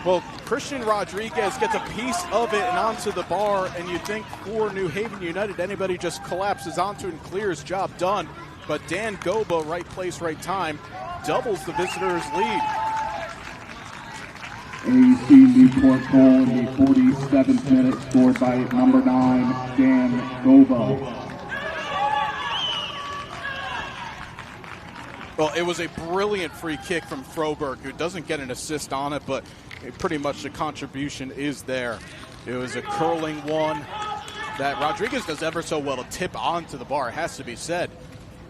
Well, Christian Rodriguez gets a piece of it and onto the bar, and you'd think for New Haven United, anybody just collapses onto it and clears, job done. But Dan Goba, right place, right time, doubles the visitors' lead. AC Newport goal in the 47th minute, scored by number 9, Dan Goba. Well, it was a brilliant free kick from Froberg, who doesn't get an assist on it, but pretty much the contribution is there. It was a curling one that Rodriguez does ever so well to tip onto the bar, it has to be said.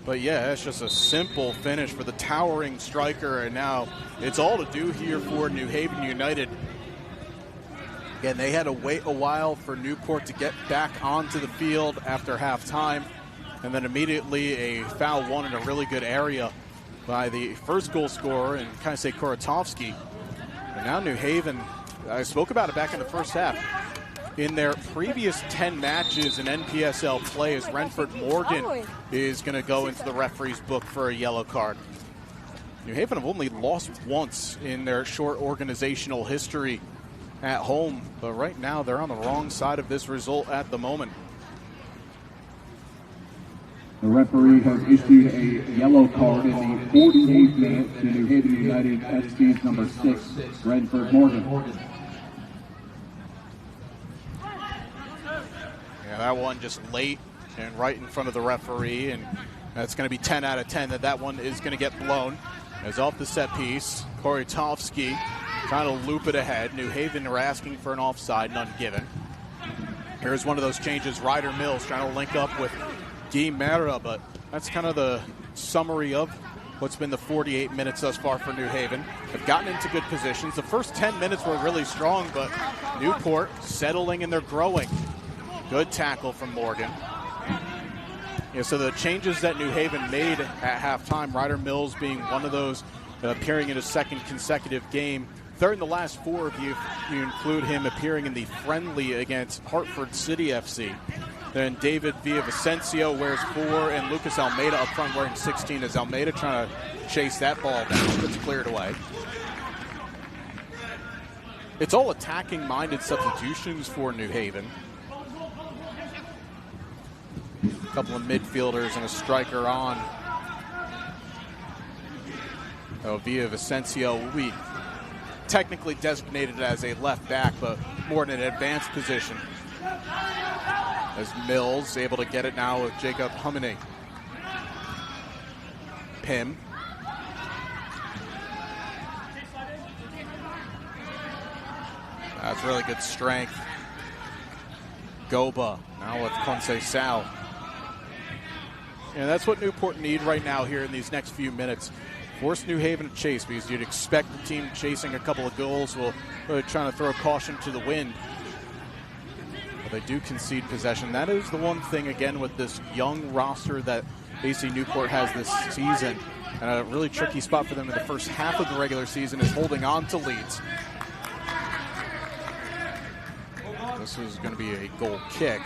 But yeah, it's just a simple finish for the towering striker, and now it's all to do here for New Haven United. Again, they had to wait a while for Newport to get back onto the field after halftime, and then immediately a foul won in a really good area by the first goal scorer, and Kaisei Korotowski. And now New Haven, I spoke about it back in the first half, in their previous 10 matches in NPSL play, as Renford Morgan is going to go into the referee's book for a yellow card. New Haven have only lost once in their short organizational history at home, but right now they're on the wrong side of this result at the moment. The referee has issued a yellow card in the 48th minute to New Haven United FC's number 6, Renford Morgan. Yeah, that one just late and right in front of the referee, and that's going to be 10 out of 10 that one is going to get blown. As off the set piece, Korotowski trying to loop it ahead. New Haven are asking for an offside, none given. Here's one of those changes. Ryder Mills trying to link up with Guy Mera, but that's kind of the summary of what's been the 48 minutes thus far for New Haven. They've gotten into good positions. The first 10 minutes were really strong, but Newport settling and they're growing. Good tackle from Morgan. Yeah, so the changes that New Haven made at halftime, Ryder Mills being one of those, appearing in his second consecutive game. Third in the last four if you include him appearing in the friendly against Hartford City FC. Then David Villavicencio wears 4, and Lucas Almeida up front wearing 16 as Almeida trying to chase that ball down. It's cleared away. It's all attacking-minded substitutions for New Haven. A couple of midfielders and a striker on. Villavicencio will be technically designated as a left back, but more in an advanced position. As Mills able to get it now with Jacob Humany. Pim. That's really good strength. Goba now with Conceição. And that's what Newport need right now here in these next few minutes. Force New Haven to chase, because you'd expect the team chasing a couple of goals will trying to throw caution to the wind. But they do concede possession. That is the one thing, again, with this young roster that AC Newport has this season. And a really tricky spot for them in the first half of the regular season is holding on to leads. This is going to be a goal kick.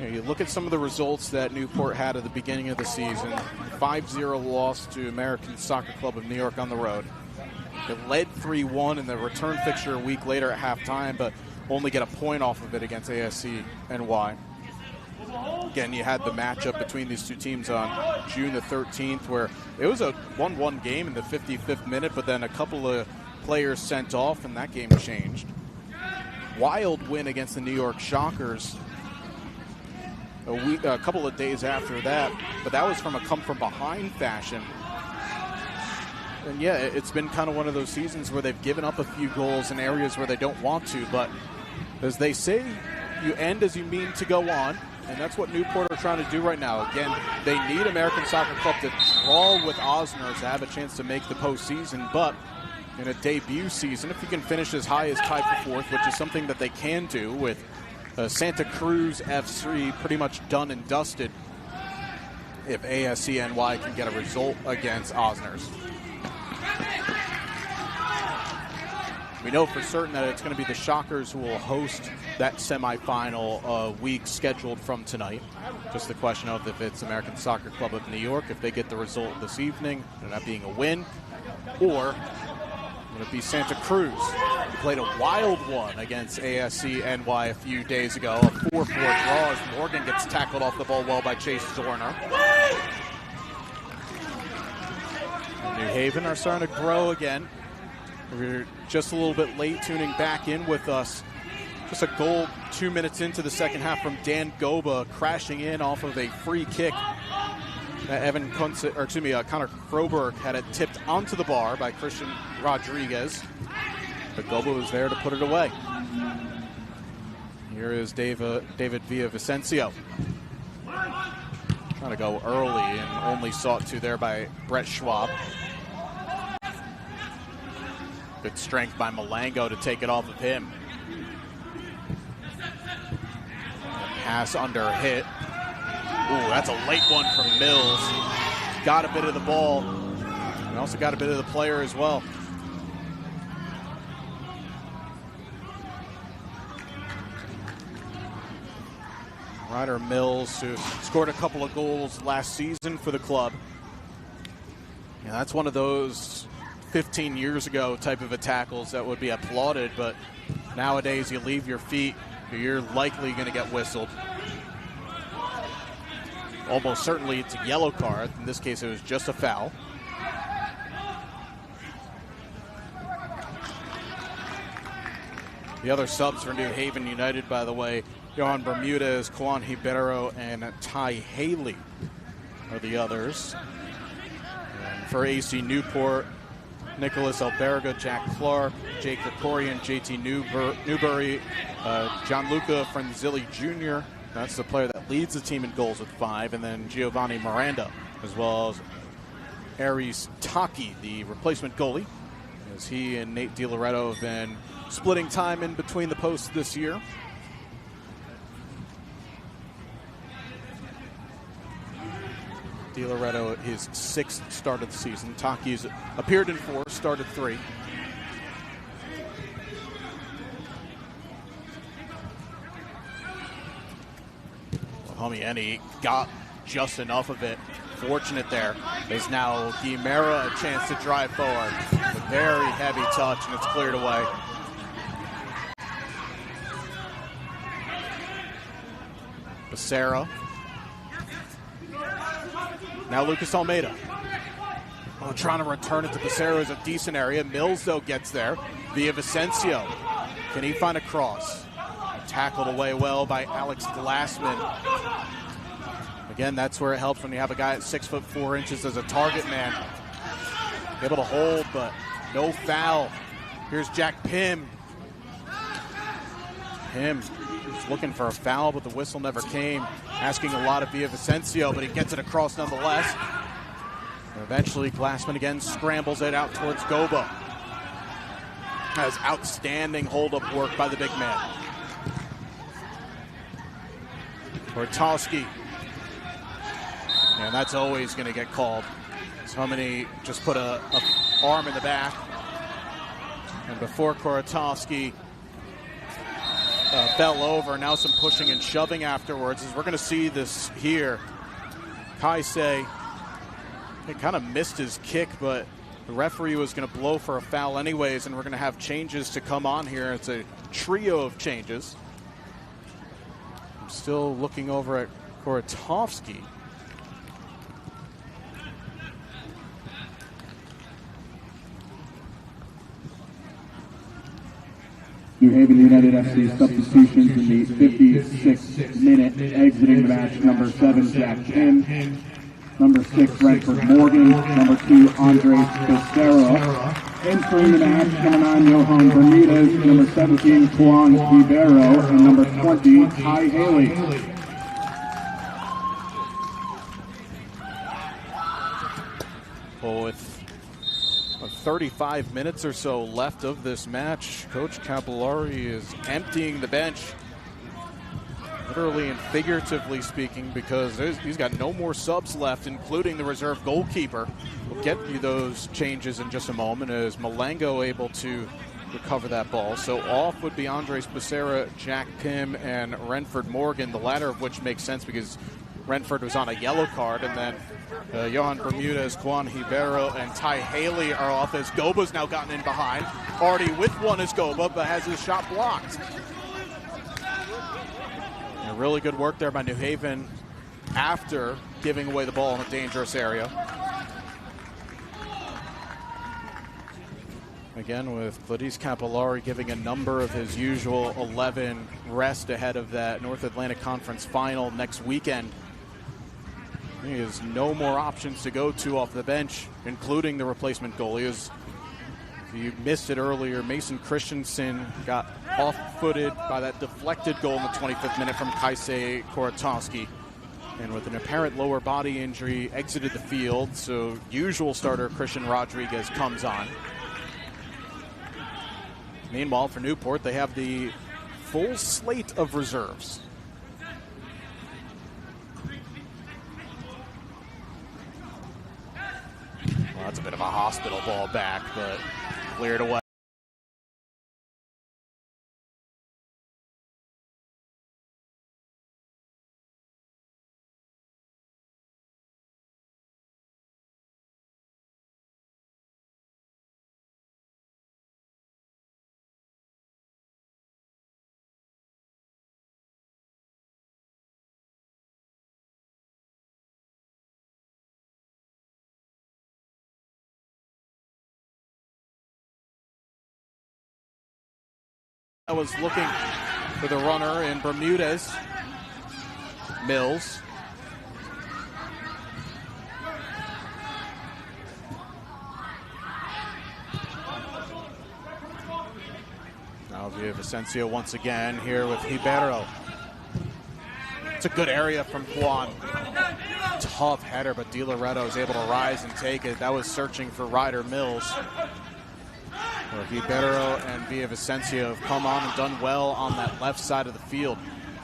You look at some of the results that Newport had at the beginning of the season. 5-0 loss to American Soccer Club of New York on the road. It led 3-1 in the return fixture a week later at halftime, but only get a point off of it against ASC NY. Again, you had the matchup between these two teams on June the 13th, where it was a 1-1 game in the 55th minute, but then a couple of players sent off, and that game changed. Wild win against the New York Shockers a couple of days after that, but that was from a come-from-behind fashion. And yeah, it's been kind of one of those seasons where they've given up a few goals in areas where they don't want to, but as they say, you end as you mean to go on, and that's what Newport are trying to do right now. Again, they need American Soccer Club to draw with Osners to have a chance to make the postseason, but in a debut season, if you can finish as high as tied for fourth, which is something that they can do with Santa Cruz FC pretty much done and dusted, if ASC NY can get a result against Osners. We know for certain that it's going to be the Shockers who will host that semifinal week scheduled from tonight. Just the question of if it's American Soccer Club of New York, if they get the result this evening, and that being a win, or will it be Santa Cruz, who played a wild one against ASC NY a few days ago, a 4-4 draw as Morgan gets tackled off the ball well by Chase Zorner. New Haven are starting to grow again. We're just a little bit late tuning back in with us. Just a goal 2 minutes into the second half from Dan Goba, crashing in off of a free kick. Connor Froberg had it tipped onto the bar by Christian Rodriguez, but Goba was there to put it away. Here is David Villavicencio. Trying to go early and only sought to there by Brett Schwab. Good strength by Malango to take it off of him. Pass under hit. Ooh, that's a late one from Mills. Got a bit of the ball. And also got a bit of the player as well. Ryder Mills, who scored a couple of goals last season for the club. Yeah, that's one of those 15 years ago type of tackles that would be applauded, but nowadays you leave your feet, you're likely going to get whistled. Almost certainly it's a yellow card. In this case, it was just a foul. The other subs for New Haven United, by the way, Johan Bermudez, Kwan Ribeiro, and Ty Haley are the others. And for AC Newport, Nicholas Alberga, Jack Clark, Jake Krikorian, JT Newbury, Gianluca Franzilli Jr., that's the player that leads the team in goals with 5, and then Giovanni Miranda, as well as Aries Taki, the replacement goalie, as he and Nate DiLoretto have been splitting time in between the posts this year. DiLoretto, his 6th start of the season. Taki's appeared in 4, started 3. Homieni got just enough of it. Fortunate there. There's now Guimera a chance to drive forward. A very heavy touch, and it's cleared away. Becerra. Now Lucas Almeida. Oh, trying to return it to Becerra is a decent area. Mills, though, gets there via Vicencio. Can he find a cross? Tackled away well by Alex Glassman. Again, that's where it helps when you have a guy at 6'4" as a target man. Able to hold, but no foul. Here's Jack Pym. Pym was looking for a foul, but the whistle never came. Asking a lot of Via Vicencio, but he gets it across nonetheless. And eventually, Glassman again scrambles it out towards Goba. Has outstanding hold-up work by the big man. Kortowski. And that's always going to get called. Somebody just put a arm in the back. And before Kortowski fell over, now some pushing and shoving afterwards. As we're going to see this here. Kaisei, he kind of missed his kick, but the referee was going to blow for a foul anyways, and we're going to have changes to come on here. It's a trio of changes. I'm still looking over at Kortowski. New Haven United FC substitutions in the 56th minute. Exiting the match, number 7, Jack Pym. Number 6, Renford Morgan. Number 2, Andres Becerra. Entering the match, number 9, Johan Bermudez. Number 17, Juan Ribeiro. And number 20, Ty Haley. Well, with 35 minutes or so left of this match, Coach Capillari is emptying the bench, literally and figuratively speaking, because he's got no more subs left, including the reserve goalkeeper. We'll get you those changes in just a moment as Malengo able to recover that ball. So off would be Andres Becerra, Jack Pym, and Renford Morgan, the latter of which makes sense because Renford was on a yellow card, and then Johan Bermudez, Juan Ribeiro, and Ty Haley are off as Goba's now gotten in behind. Already with one is Goba, but has his shot blocked. And really good work there by New Haven after giving away the ball in a dangerous area. Again, with Claudice Capillari giving a number of his usual 11 rest ahead of that North Atlantic Conference final next weekend. He has no more options to go to off the bench, including the replacement goalie. As you missed it earlier, Mason Christensen got off-footed by that deflected goal in the 25th minute from Kaisei Kortowski. And with an apparent lower body injury, exited the field. So usual starter Christian Rodriguez comes on. Meanwhile, for Newport, they have the full slate of reserves. Well, that's a bit of a hospital ball back, but cleared away. I was looking for the runner in Bermudez. Mills. Now Via Vicencio once again here with Ribeiro. It's a good area from Juan. tough header, but De Loretto is able to rise and take it. That was searching for Ryder Mills. Where Ribeiro and Villavicencio have come on and done well on that left side of the field.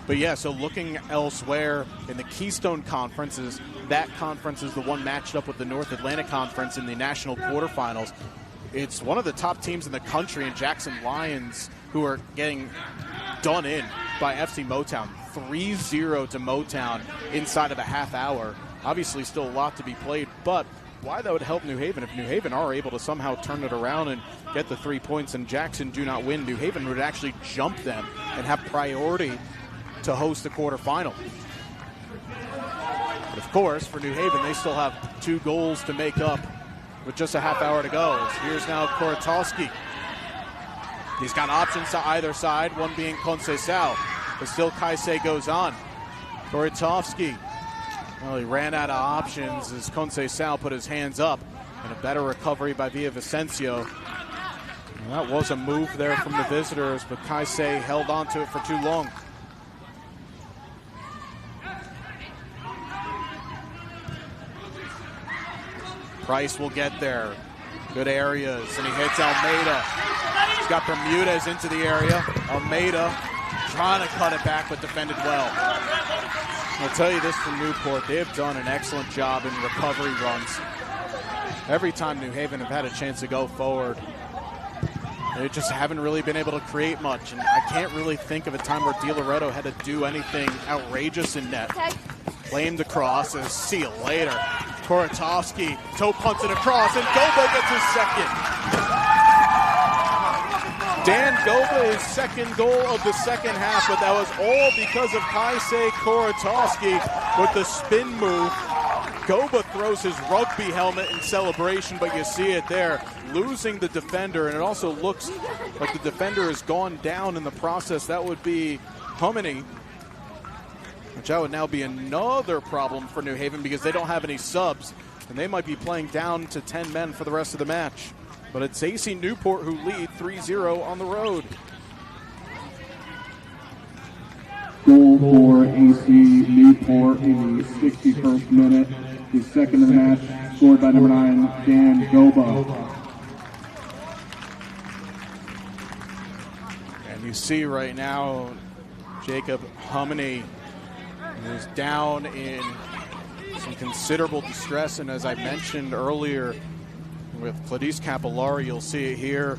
But yeah, so looking elsewhere in the Keystone Conferences, that conference is the one matched up with the North Atlantic Conference in the national quarterfinals. It's one of the top teams in the country in Jackson Lions, who are getting done in by FC Motown. 3-0 to Motown inside of a half hour. Obviously still a lot to be played, but why that would help New Haven, if New Haven are able to somehow turn it around and get the 3 points and Jackson do not win, New Haven would actually jump them and have priority to host the quarterfinal. But of course, for New Haven, they still have 2 goals to make up with just a half hour to go. Here's now Koratowski. He's got options to either side, one being Conceição, but still Kaisei goes on. Koratowski, well, he ran out of options as Conceição put his hands up, and a better recovery by Villavicencio. And that was a move there from the visitors, but Kaisei held on to it for too long. Price will get there. Good areas, and he hits Almeida. He's got Bermudez into the area. Almeida trying to cut it back, but defended well. I'll tell you this from Newport, they have done an excellent job in recovery runs. Every time New Haven have had a chance to go forward, they just haven't really been able to create much, and I can't really think of a time where De Loretto had to do anything outrageous in net. Claimed the cross, and see you later. Koratowski toe punts it across, and Goba gets his second. Dan Goba, his second goal of the second half, but that was all because of Kaisei Koratowski with the spin move. Goba throws his rugby helmet in celebration, but you see it there, losing the defender, and it also looks like the defender has gone down in the process. That would be Humany, which that would now be another problem for New Haven because they don't have any subs, and they might be playing down to 10 men for the rest of the match. But it's AC Newport who lead 3-0 on the road. Goal for AC Newport in the 61st minute. The second of the match, scored by number 9, Dan Goba. And you see right now, Jacob Humany is down in some considerable distress, and as I mentioned earlier with Claudice Capillari, you'll see it here,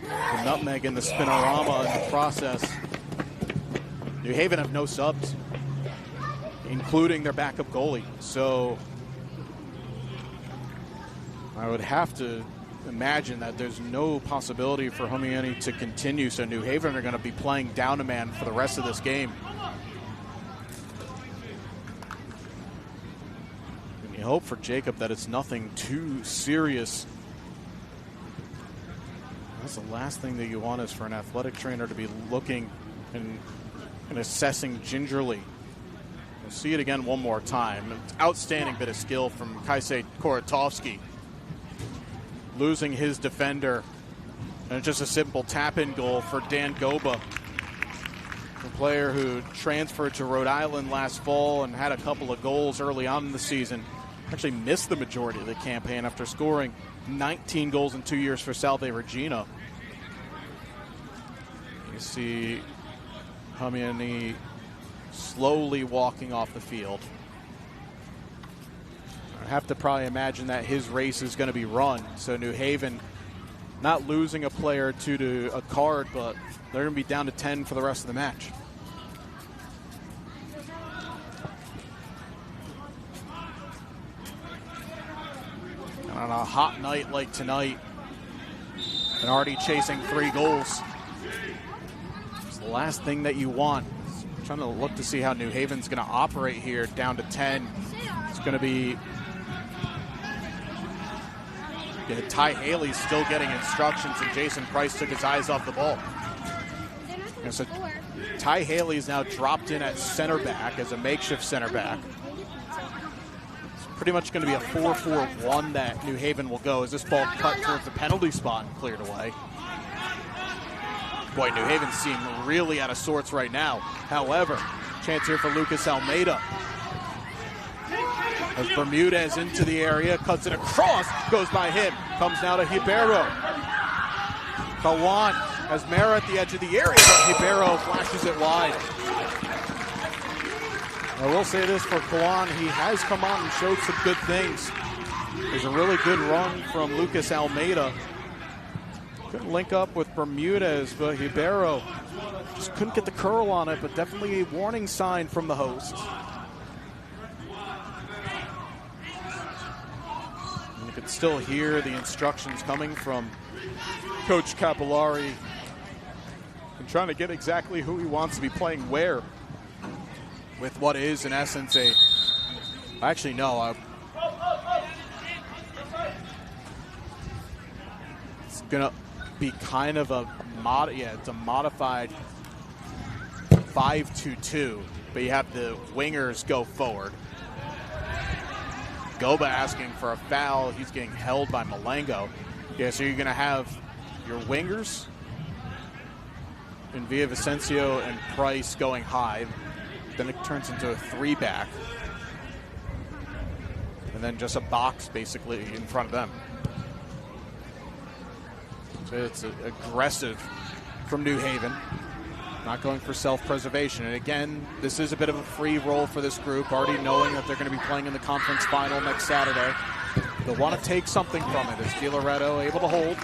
the nutmeg and the spinorama in the process. New Haven have no subs, including their backup goalie, so I would have to imagine that there's no possibility for Humiani to continue, so New Haven are going to be playing down a man for the rest of this game. You hope for Jacob that it's nothing too serious. That's the last thing that you want, is for an athletic trainer to be looking and assessing gingerly. We'll see it again one more time. Outstanding bit of skill from Kaisei Koratowski, losing his defender, and just a simple tap-in goal for Dan Goba, a player who transferred to Rhode Island last fall and had a couple of goals early on in the season. Actually missed the majority of the campaign after scoring 19 goals in 2 years for Salve Regina. You see Humiani slowly walking off the field. I have to probably imagine that his race is going to be run. So New Haven not losing a player or two to a card, but they're going to be down to 10 for the rest of the match. And on a hot night like tonight, and already chasing 3 goals, it's the last thing that you want. Trying to look to see how New Haven's going to operate here, down to 10. It's going to be Ty Haley's still getting instructions, and Jason Price took his eyes off the ball. And so Ty Haley's now dropped in at center back as a makeshift center back. It's pretty much going to be a 4-4-1 that New Haven will go as this ball cut towards the penalty spot and cleared away. Boy, New Haven seem really out of sorts right now. However, chance here for Lucas Almeida. As Bermudez into the area, cuts it across, goes by him, comes now to Ribeiro. Kawan has Mara at the edge of the area, but Ribeiro flashes it wide. I will say this for Kawan, he has come on and showed some good things. There's a really good run from Lucas Almeida. Couldn't link up with Bermudez, but Ribeiro just couldn't get the curl on it, but definitely a warning sign from the hosts. And you can still hear the instructions coming from Coach Capillari and trying to get exactly who he wants to be playing where with what is, in essence, it's going to be kind of a modified 5-2-2, but you have the wingers go forward. Goba asking for a foul. He's getting held by Malengo. Yeah, so you're going to have your wingers and Villavicencio and Price going high. Then it turns into a 3-back. And then just a box basically in front of them. So it's aggressive from New Haven. Not going for self-preservation. And again, this is a bit of a free roll for this group, already knowing that they're going to be playing in the conference final next Saturday. They'll want to take something from it. Is Di Loretto able to hold?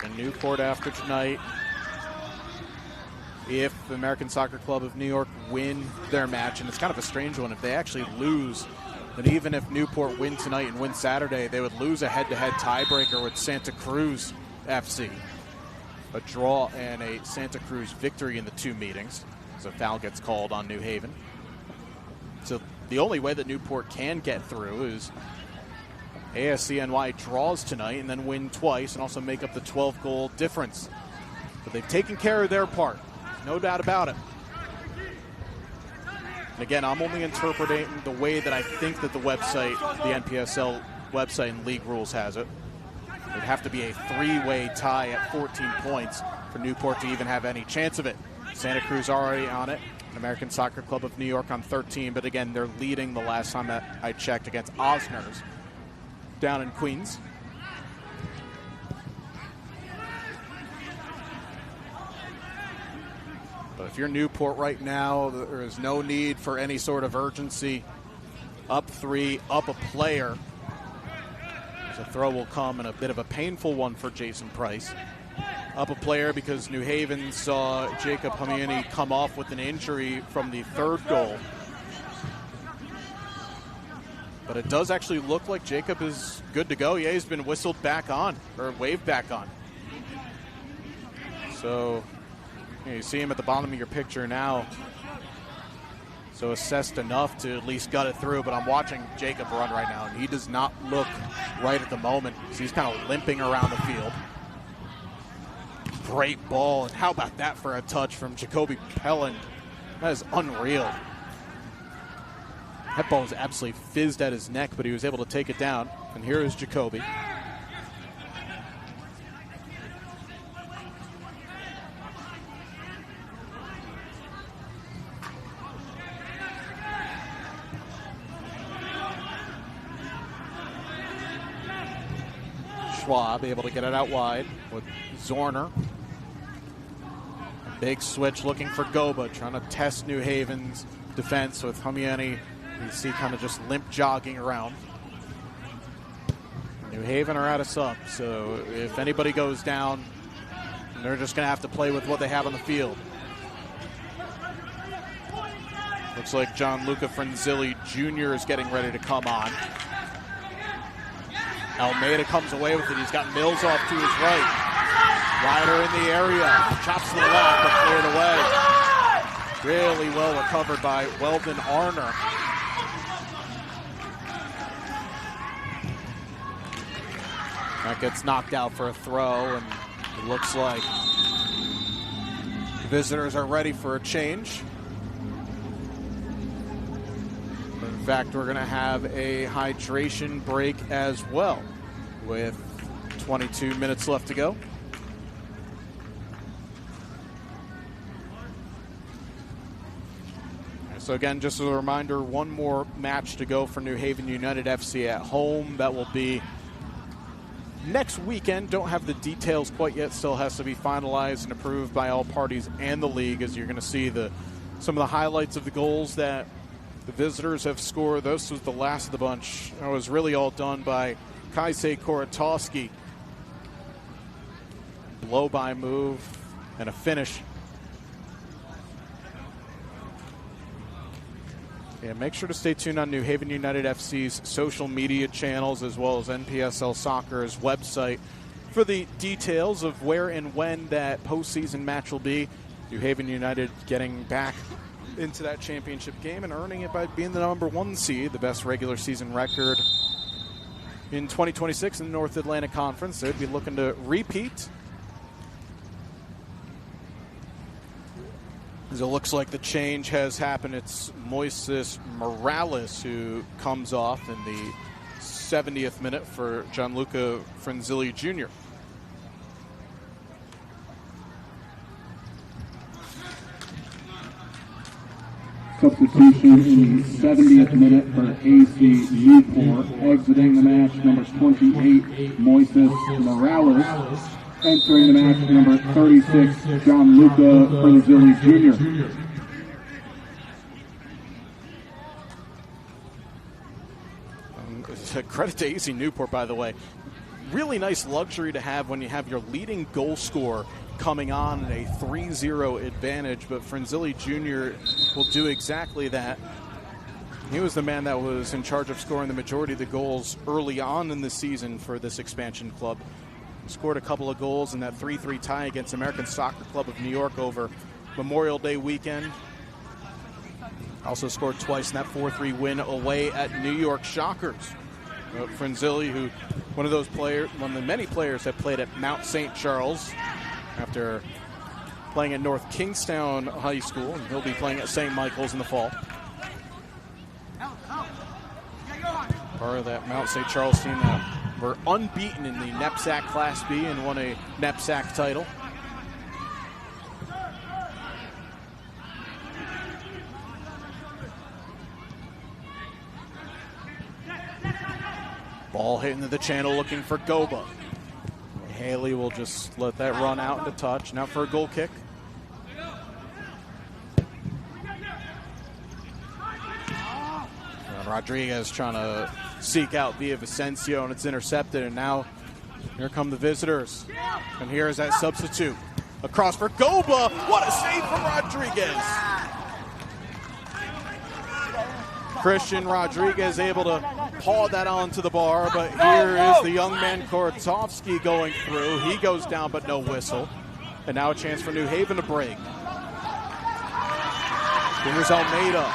And Newport after tonight, if the American Soccer Club of New York win their match, and it's kind of a strange one, if they actually lose, then even if Newport win tonight and win Saturday, they would lose a head-to-head tiebreaker with Santa Cruz FC. A draw and a Santa Cruz victory in the two meetings, as a foul gets called on New Haven. So the only way that Newport can get through is ASCNY draws tonight and then win twice and also make up the 12-goal difference. But they've taken care of their part, no doubt about it. And again, I'm only interpreting the way that I think that the website, the NPSL website and league rules has it. It'd have to be a 3-way tie at 14 points for Newport to even have any chance of it. Santa Cruz already on it. American Soccer Club of New York on 13, but again, they're leading the last time that I checked against Osners down in Queens. But if you're Newport right now, there is no need for any sort of urgency. Up 3, up a player. The throw will come, and a bit of a painful one for Jason Price. Up a player because New Haven saw Jacob Hamiani come off with an injury from the third goal. But it does actually look like Jacob is good to go. Yeah, he's been whistled back on, or waved back on. So you see him at the bottom of your picture now. So assessed enough to at least gut it through, but I'm watching Jacob run right now, and he does not look right at the moment. So he's kind of limping around the field. Great ball, and how about that for a touch from Jacoby Pelland? That is unreal. That ball was absolutely fizzed at his neck, but he was able to take it down. And here is Jacoby. Schwab able to get it out wide with Zorner. A big switch looking for Goba, trying to test New Haven's defense with Hamiani. You see kind of just limp jogging around. New Haven are out of sub, so if anybody goes down, they're just going to have to play with what they have on the field. Looks like Gianluca Franzilli Jr. is getting ready to come on. Almeida comes away with it. He's got Mills off to his right. Ryder in the area. Chops to the left, but cleared away. Really well recovered by Weldon Arner. That gets knocked out for a throw, and it looks like the visitors are ready for a change. In fact, we're going to have a hydration break as well with 22 minutes left to go. So again, just as a reminder, one more match to go for New Haven United FC at home. That will be next weekend. Don't have the details quite yet. Still has to be finalized and approved by all parties and the league, as you're going to see some of the highlights of the goals that the visitors have scored. This was the last of the bunch. It was really all done by Kaisei Koratowski. Blow-by move and a finish. Yeah, make sure to stay tuned on New Haven United FC's social media channels as well as NPSL Soccer's website for the details of where and when that postseason match will be. New Haven United getting back into that championship game and earning it by being the #1 seed, the best regular season record in 2026 in the North Atlantic Conference. They'd be looking to repeat. As it looks like the change has happened, it's Moises Morales who comes off in the 70th minute for Gianluca Frenzilli Jr. Substitution in the 70th minute for AC Newport. Exiting the match, number 28, Moises Morales. Entering the match, number 36, Gianluca Frenzilli Jr. Credit to AC Newport, by the way. Really nice luxury to have when you have your leading goal scorer coming on a 3-0 advantage, but Frenzilli Jr. will do exactly that. He was the man that was in charge of scoring the majority of the goals early on in the season for this expansion club. Scored a couple of goals in that 3-3 tie against American Soccer Club of New York over Memorial Day weekend. Also scored twice in that 4-3 win away at New York Shockers. Frenzilli, who one of the many players that played at Mount St. Charles after playing at North Kingstown High School, and he'll be playing at St. Michael's in the fall. Part of that Mount St. Charles team that were unbeaten in the NEPSAC Class B and won a NEPSAC title. Ball hit into the channel looking for Goba. Haley will just let that run out into touch. Now for a goal kick. And Rodriguez trying to seek out Villavicencio, and it's intercepted, and now here come the visitors. And here is that substitute. Across for Goba. What a save from Rodriguez. Christian Rodriguez able to paw that onto the bar, but here is the young man Koratowski going through. He goes down, but no whistle. And now a chance for New Haven to break. Here's Almeida.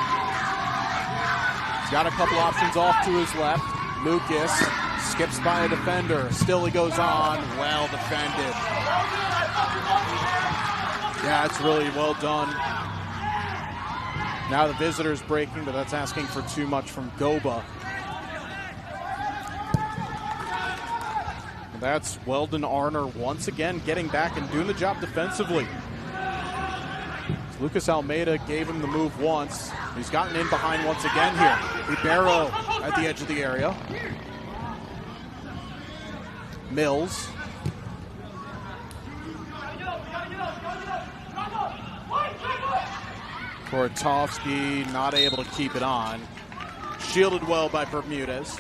He's got a couple options off to his left. Lucas skips by a defender. Still he goes on. Well defended. Yeah, it's really well done. Now the visitors breaking, but that's asking for too much from Goba. And that's Weldon Arner once again getting back and doing the job defensively. Lucas Almeida gave him the move once. He's gotten in behind once again here. Ribeiro at the edge of the area. Mills. Koratowski not able to keep it on. Shielded well by Bermudez.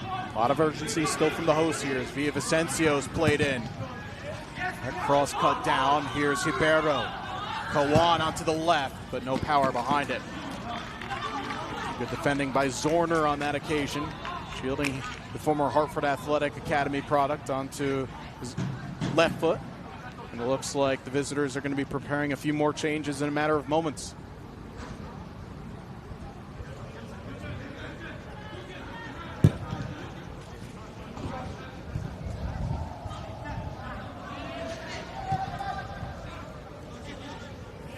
A lot of urgency still from the hosts here as Villavicencio's played in. That cross cut down. Here's Ribeiro. Kawan onto the left, but no power behind it. Good defending by Zorner on that occasion. Shielding the former Hartford Athletic Academy product onto his left foot. And it looks like the visitors are going to be preparing a few more changes in a matter of moments.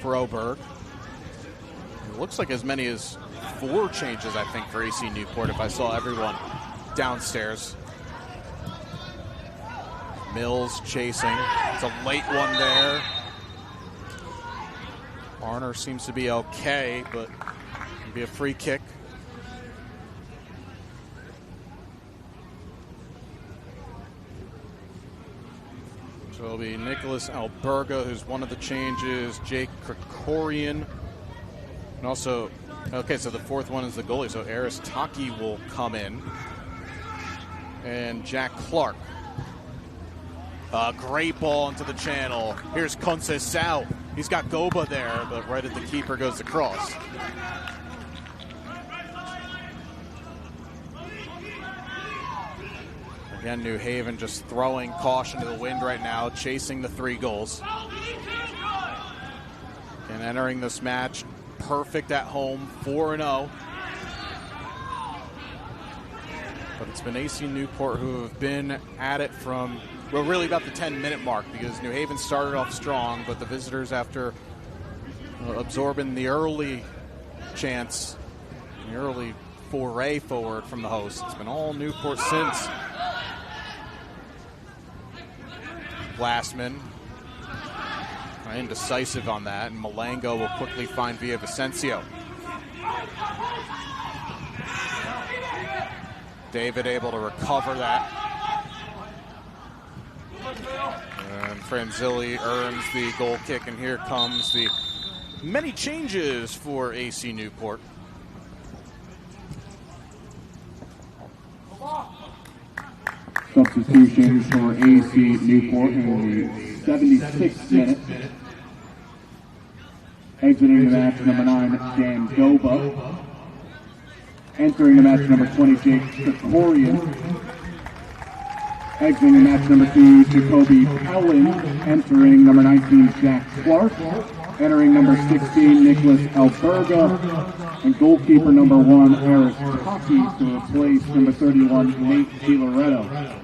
Broberg. It looks like as many as 4 changes, I think, for AC Newport if I saw everyone downstairs. Mills chasing. It's a late one there. Varner seems to be okay, but it'll be a free kick. So it'll be Nicholas Alberga, who's one of the changes, Jake Krikorian, and also, okay, so the fourth one is the goalie, so Aris Taki will come in, and Jack Clark. Great ball into the channel. Here's Conceição. He's got Goba there, but right at the keeper goes the cross. Again, New Haven just throwing caution to the wind right now, chasing the 3 goals. And entering this match, perfect at home, 4-0. But it's been AC Newport who have been at it from, well, really about the 10-minute mark, because New Haven started off strong, but the visitors, after absorbing the early chance, the early foray forward from the host, it's been all Newport since. Glassman indecisive on that, and Malango will quickly find Villavicencio. David able to recover that. And Franzilli earns the goal kick, and here comes the many changes for AC Newport. Substitution for AC Newport in the 76th minute. Exiting the match, number 9, Dan Goba. Entering the match, number 20, Jake Krikorian. Exiting the match, number 2, Jacoby Pellin. Entering number 19, Jack Clark. Entering number 16, Nicholas Alberga. And goalkeeper number 1, Aris Taki, to replace number 31, Nate DiLoretto.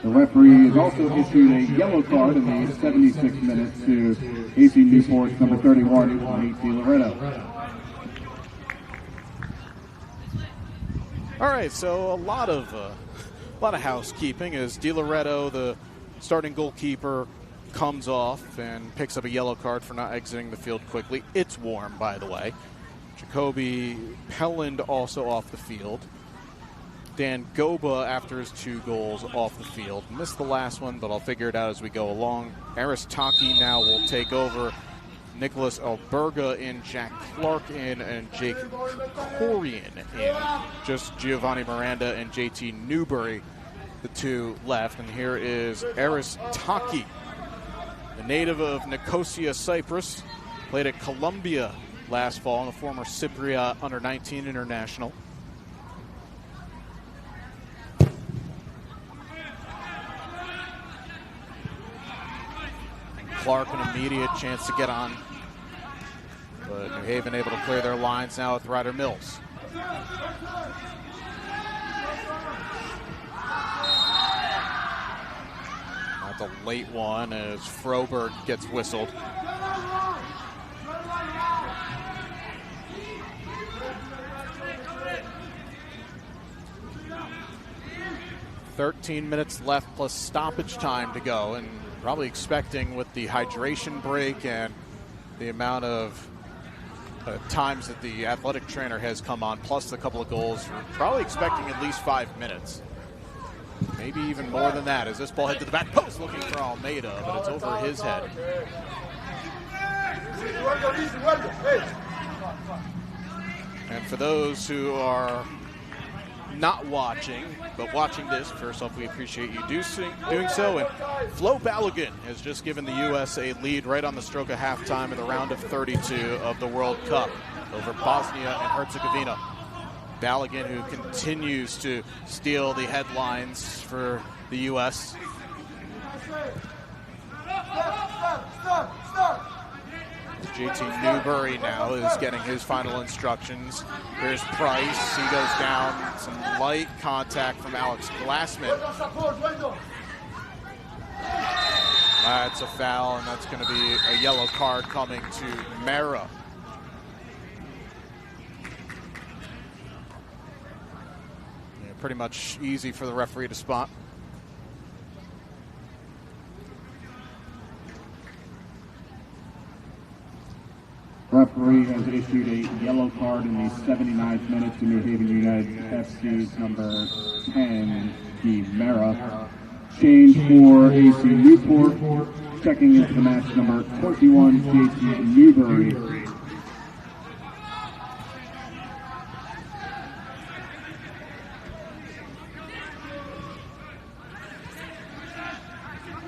The referee has also issued a yellow card in the 76th minute to AC Newport's number 31, Nate DiLoretto. All right, so a lot of housekeeping as DiLoretto, the starting goalkeeper, comes off and picks up a yellow card for not exiting the field quickly. It's warm, by the way. Jacoby Pelland also off the field. Dan Goba, after his 2 goals, off the field. Missed the last one, but I'll figure it out as we go along. Aris Taki now will take over. Nicholas Alberga in, Jack Clark in, and Jake Krikorian in. Just Giovanni Miranda and JT Newbury, the 2 left. And here is Aris Taki, the native of Nicosia, Cyprus. Played at Columbia last fall, and a former Cypriot under-19 international. Clark, an immediate chance to get on. But New Haven able to clear their lines now with Ryder Mills. That's a late one as Froberg gets whistled. "13 minutes left plus stoppage time to go," and probably expecting, with the hydration break and the amount of times that the athletic trainer has come on, plus a couple of goals, we're probably expecting at least 5 minutes. Maybe even more than that, as this ball hit to the back post looking for Almeida, but it's over his head. And for those who are not watching, but watching this, first off, we appreciate you doing so. And Flo Balogun has just given the U.S. a lead right on the stroke of halftime in the round of 32 of the World Cup over Bosnia and Herzegovina. Balogun, who continues to steal the headlines for the U.S. JT Newbury now is getting his final instructions. Here's Price. He goes down. Some light contact from Alex Glassman. That's a foul, and that's going to be a yellow card coming to Mara. pretty much easy for the referee to spot. Referee has issued a yellow card in the 79th minute to New Haven United FC's number 10, Steve Mera. Change for AC Newport. Checking into the match, number 21, JT Newbury.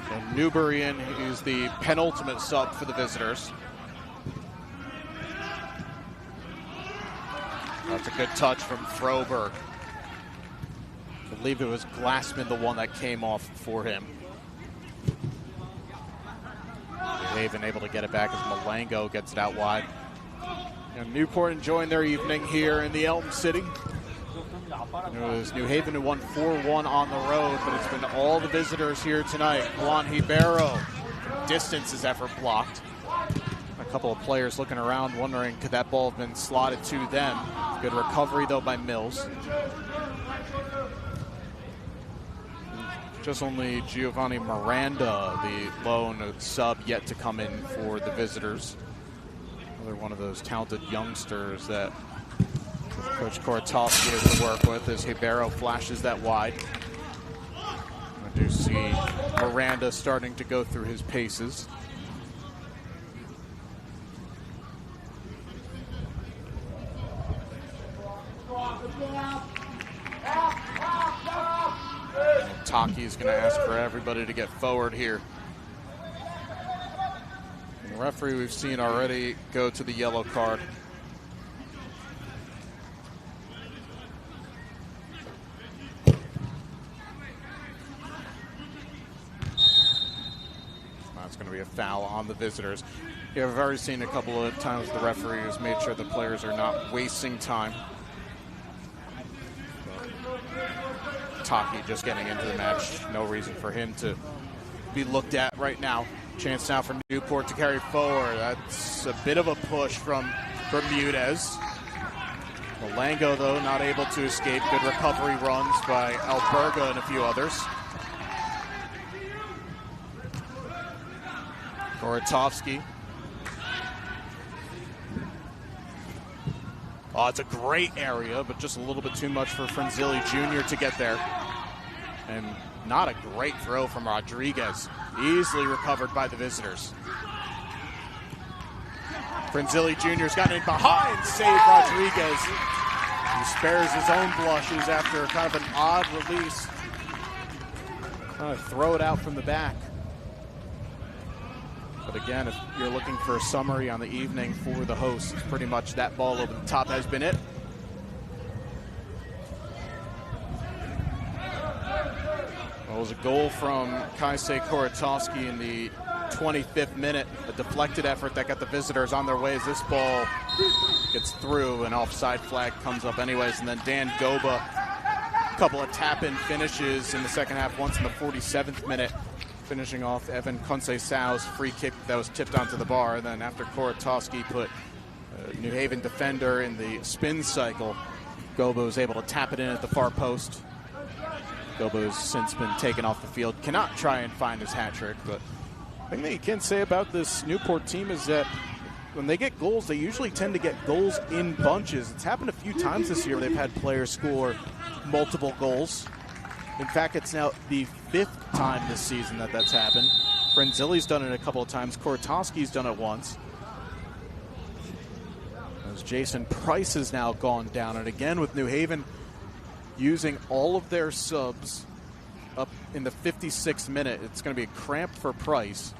So Newburyan is the penultimate sub for the visitors. That's a good touch from Froberg. I believe it was Glassman, the one that came off for him. New Haven able to get it back as Malango gets it out wide. And Newport enjoying their evening here in the Elm City. It was New Haven who won 4-1 on the road, but it's been all the visitors here tonight. Juan Ribeiro, distance his effort blocked. A couple of players looking around wondering could that ball have been slotted to them. Good recovery though by Mills. Just only Giovanni Miranda, the lone sub, yet to come in for the visitors. Another one of those talented youngsters that Coach Koratowski has to work with as Ribeiro flashes that wide. I do see Miranda starting to go through his paces. Taki is going to ask for everybody to get forward here. And the referee we've seen already go to the yellow card. That's going to be a foul on the visitors. Yeah, I've already seen a couple of times the referee has made sure the players are not wasting time. Taki just getting into the match. No reason for him to be looked at right now. Chance now for Newport to carry forward. That's a bit of a push from Bermudez. Malango, though, not able to escape. Good recovery runs by Alberga and a few others. Koratowski. Oh, it's a great area, but just a little bit too much for Frenzilli Jr. to get there. And not a great throw from Rodriguez. Easily recovered by the visitors. Frenzilli Jr.'s gotten in behind, save Rodriguez. He spares his own blushes after kind of an odd release. Kind of throw it out from the back. But again, if you're looking for a summary on the evening for the hosts, it's pretty much that ball over the top has been it. Well, it was a goal from Kaisei Koratowski in the 25th minute. A deflected effort that got the visitors on their way as this ball gets through. An offside flag comes up anyways. And then Dan Goba, a couple of tap-in finishes in the second half, once in the 47th minute. Finishing off Evan Conceição's free kick that was tipped onto the bar. And then after Koratowski put New Haven defender in the spin cycle, Gobo was able to tap it in at the far post. Gobo's since been taken off the field. Cannot try and find his hat trick, but the thing that you can say about this Newport team is that when they get goals, they usually tend to get goals in bunches. It's happened a few times this year where they've had players score multiple goals. In fact, it's now the 5th time this season that that's happened. Frenzilli's done it a couple of times. Koratowski's done it once. As Jason Price has now gone down. And again, with New Haven using all of their subs up in the 56th minute, it's going to be a cramp for Price.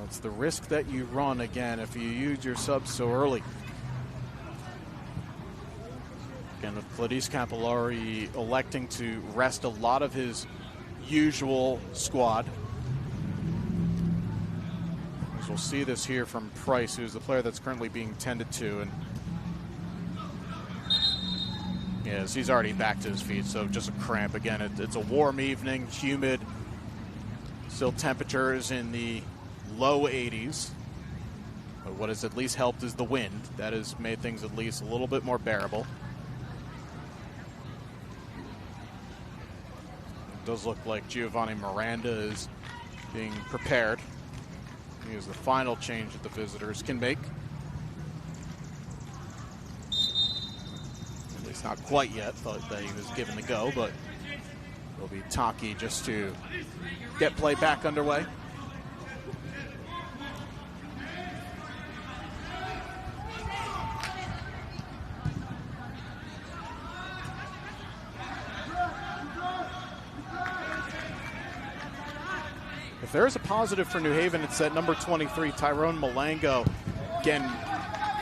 It's the risk that you run, again, if you use your subs so early. Again, with Claudice Capillari electing to rest a lot of his usual squad. As we'll see this here from Price, who's the player that's currently being tended to. And yes, he's already back to his feet, so just a cramp. Again, it's a warm evening, humid. Still temperatures in the low 80s. But what has at least helped is the wind. That has made things at least a little bit more bearable. It does look like Giovanni Miranda is being prepared. He is the final change that the visitors can make. At least not quite yet. Thought that he was given the go, but it'll be Taki just to get play back underway. If there is a positive for New Haven, it's that number 23, Tyrone Malango, again,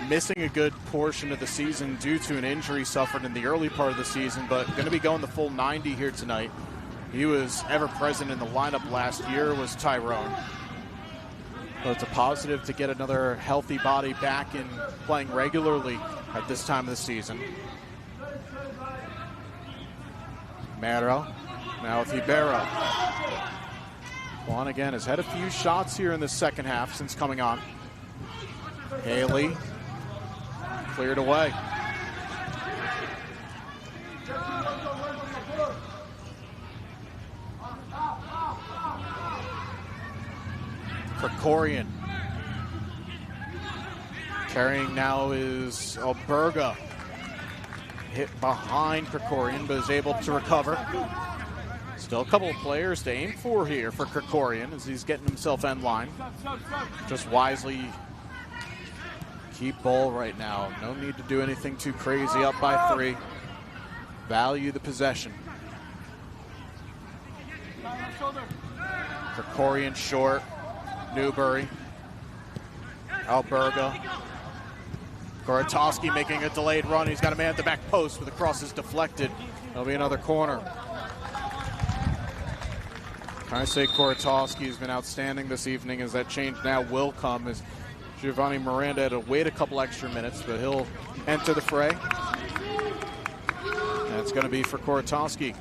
missing a good portion of the season due to an injury suffered in the early part of the season, but going to be going the full 90 here tonight. He was ever present in the lineup last year, was Tyrone. So it's a positive to get another healthy body back in playing regularly at this time of the season. Mero, now with Ibero. Juan again has had a few shots here in the second half since coming on. Haley cleared away. Krikorian. Carrying now is Alberga. Hit behind Krikorian, but is able to recover. Still a couple of players to aim for here for Krikorian as he's getting himself end line. Just wisely keep ball right now. No need to do anything too crazy. Up by 3. Value the possession. Krikorian short. Newbury. Alberga. Korotowski making a delayed run. He's got a man at the back post, but the cross is deflected. There'll be another corner. I say Korotowski has been outstanding this evening, as that change now will come as Giovanni Miranda had to wait a couple extra minutes, but he'll enter the fray. And it's going to be for Korotowski.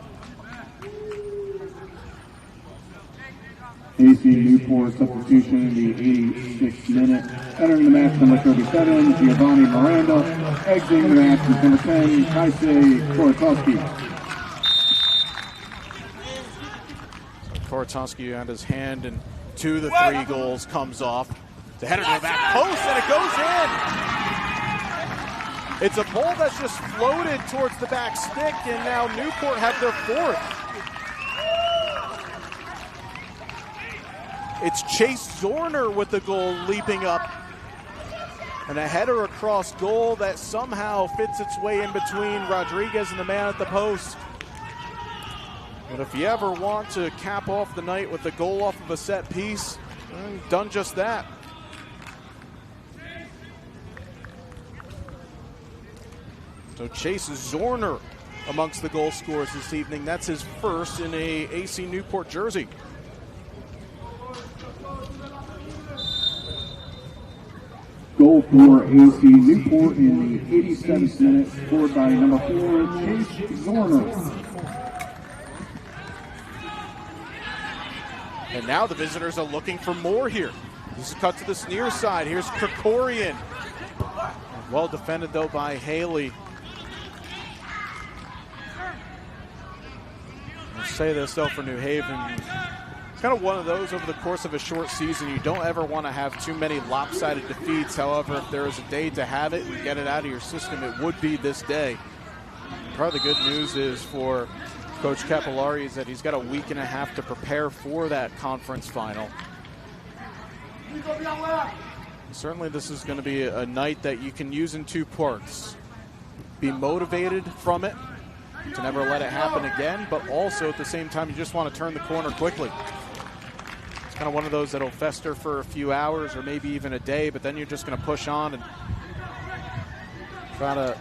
AC Newport substitution in the 86th minute. Entering the match, number 37, Giovanni Miranda. Exiting the match is number 10, Kaisei Korotowski. Korotowski had his hand, and 2 of the 3 goals comes off. The header to the back post, and it goes in. It's a ball that's just floated towards the back stick, and now Newport have their 4th. It's Chase Zorner with the goal leaping up. And a header across goal that somehow fits its way in between Rodriguez and the man at the post. But if you ever want to cap off the night with a goal off of a set piece, you've done just that. So Chase Zorner amongst the goal scorers this evening. That's his first in a AC Newport jersey. Goal for AC Newport in the 87th minute, scored by number 4, Chase Zorner. And now the visitors are looking for more here. This is cut to the near side. Here's Krikorian. Well defended, though, by Haley. I'll say this, though, for New Haven. It's kind of one of those over the course of a short season. You don't ever want to have too many lopsided defeats. However, if there is a day to have it and get it out of your system, it would be this day. Part of the good news is for Coach Capillari is that he's got a week and a half to prepare for that conference final. Certainly this is going to be a night that you can use in 2 parts. Be motivated from it to never let it happen again, but also at the same time you just want to turn the corner quickly. It's kind of one of those that'll fester for a few hours or maybe even a day, but then you're just going to push on and try to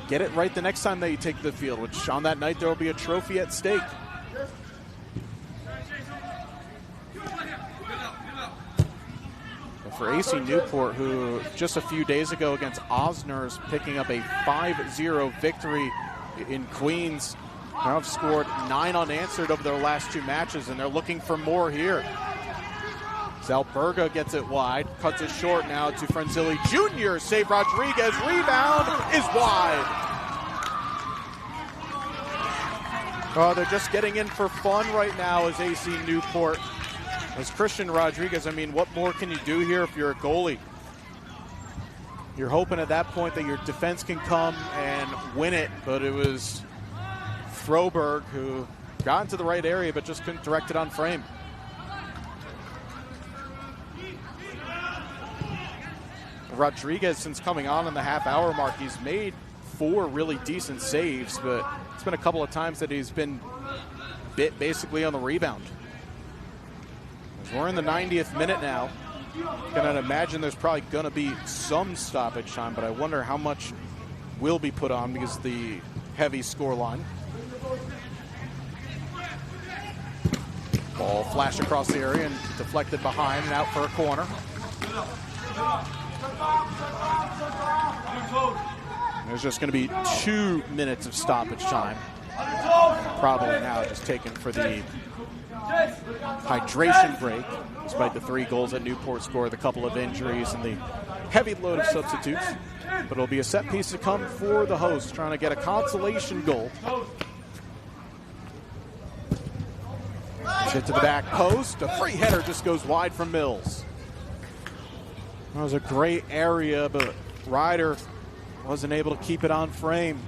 get it right the next time that you take the field, which on that night there will be a trophy at stake. But for AC Newport, who just a few days ago against Osner is picking up a 5-0 victory in Queens, now have scored 9 unanswered over their last 2 matches, and they're looking for more here. Zalberga gets it wide, cuts it short now to Franzilli Jr. Save Rodriguez, rebound is wide. Oh, they're just getting in for fun right now as AC Newport. As Christian Rodriguez, I mean, what more can you do here if you're a goalie? You're hoping at that point that your defense can come and win it, but it was Froberg who got into the right area but just couldn't direct it on frame. Rodriguez, since coming on in the half-hour mark, he's made 4 really decent saves, but it's been a couple of times that he's been bit basically on the rebound. As we're in the 90th minute now. Can imagine there's probably going to be some stoppage time, but I wonder how much will be put on because of the heavy score line. Ball flashed across the area and deflected behind and out for a corner. There's just going to be 2 minutes of stoppage time. Probably now just taken for the hydration break, despite the 3 goals that Newport scored, the couple of injuries, and the heavy load of substitutes. But it'll be a set piece to come for the hosts, trying to get a consolation goal. Hit to the back post. A free header just goes wide from Mills. That was a great area, but Ryder wasn't able to keep it on frame.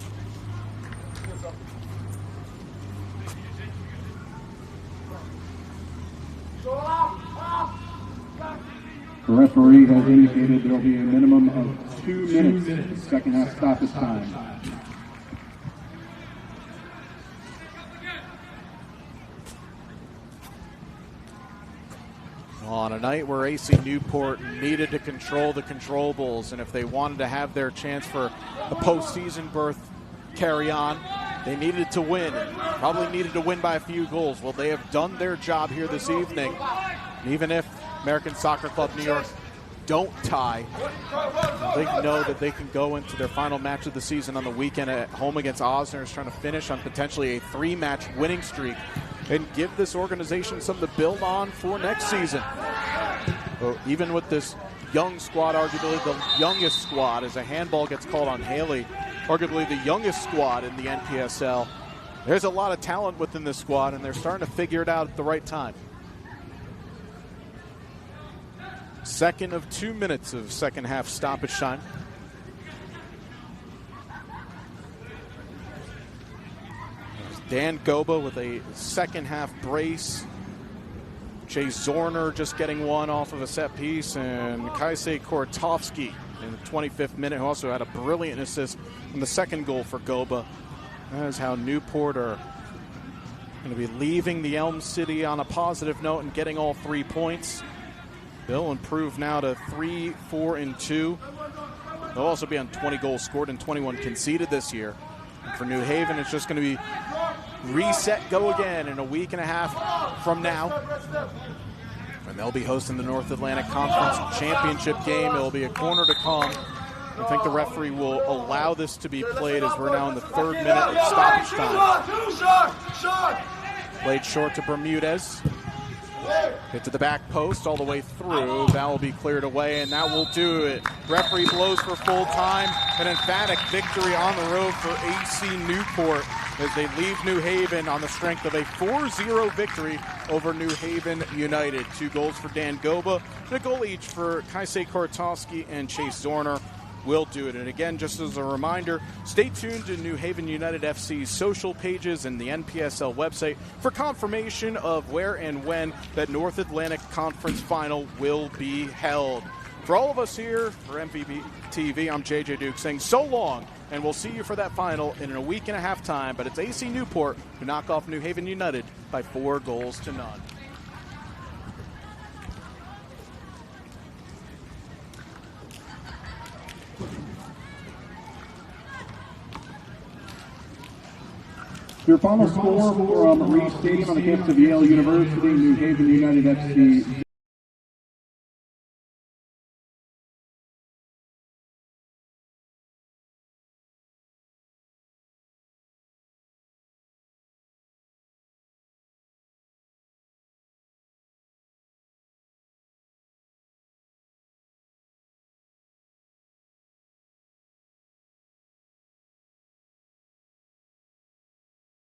The referee has indicated there will be a minimum of 2 minutes second half stoppage time. On a night where AC Newport needed to control the controllables, and if they wanted to have their chance for a postseason berth carry on, they needed to win, and probably needed to win by a few goals. Well, they have done their job here this evening. And even if American Soccer Club New York don't tie, they know that they can go into their final match of the season on the weekend at home against Osners, trying to finish on potentially a 3-match winning streak and give this organization something to build on for next season. So even with this young squad, arguably the youngest squad, as a handball gets called on Haley, arguably the youngest squad in the NPSL, there's a lot of talent within this squad, and they're starting to figure it out at the right time. Second of 2 minutes of second half stoppage time. Dan Goba with a second half brace. Chase Zorner just getting one off of a set piece, and Kaisei Kortovsky in the 25th minute, who also had a brilliant assist in the second goal for Goba. That is how Newport are going to be leaving the Elm City on a positive note and getting all 3 points. They'll improve now to 3-4-2. They'll also be on 20 goals scored and 21 conceded this year. And for New Haven, it's just going to be reset, go again in a week and a half from now. And they'll be hosting the North Atlantic Conference Championship game. It'll be a corner to come. I think the referee will allow this to be played as we're now in the 3rd minute of stoppage time. Played short to Bermudez. Hit to the back post all the way through. That will be cleared away, and that will do it. Referee blows for full time. An emphatic victory on the road for AC Newport as they leave New Haven on the strength of a 4-0 victory over New Haven United. 2 goals for Dan Goba, and a goal each for Kaisei Kortovsky and Chase Zorner will do it. And again, just as a reminder, stay tuned to New Haven United FC's social pages and the NPSL website for confirmation of where and when that North Atlantic Conference Final will be held. For all of us here for MVP TV, I'm JJ Duke saying so long, and we'll see you for that final in a week and a half time. But it's AC Newport who knock off New Haven United by 4-0. Your final score from Reese Stadium on the campus of Yale University, New Haven United FC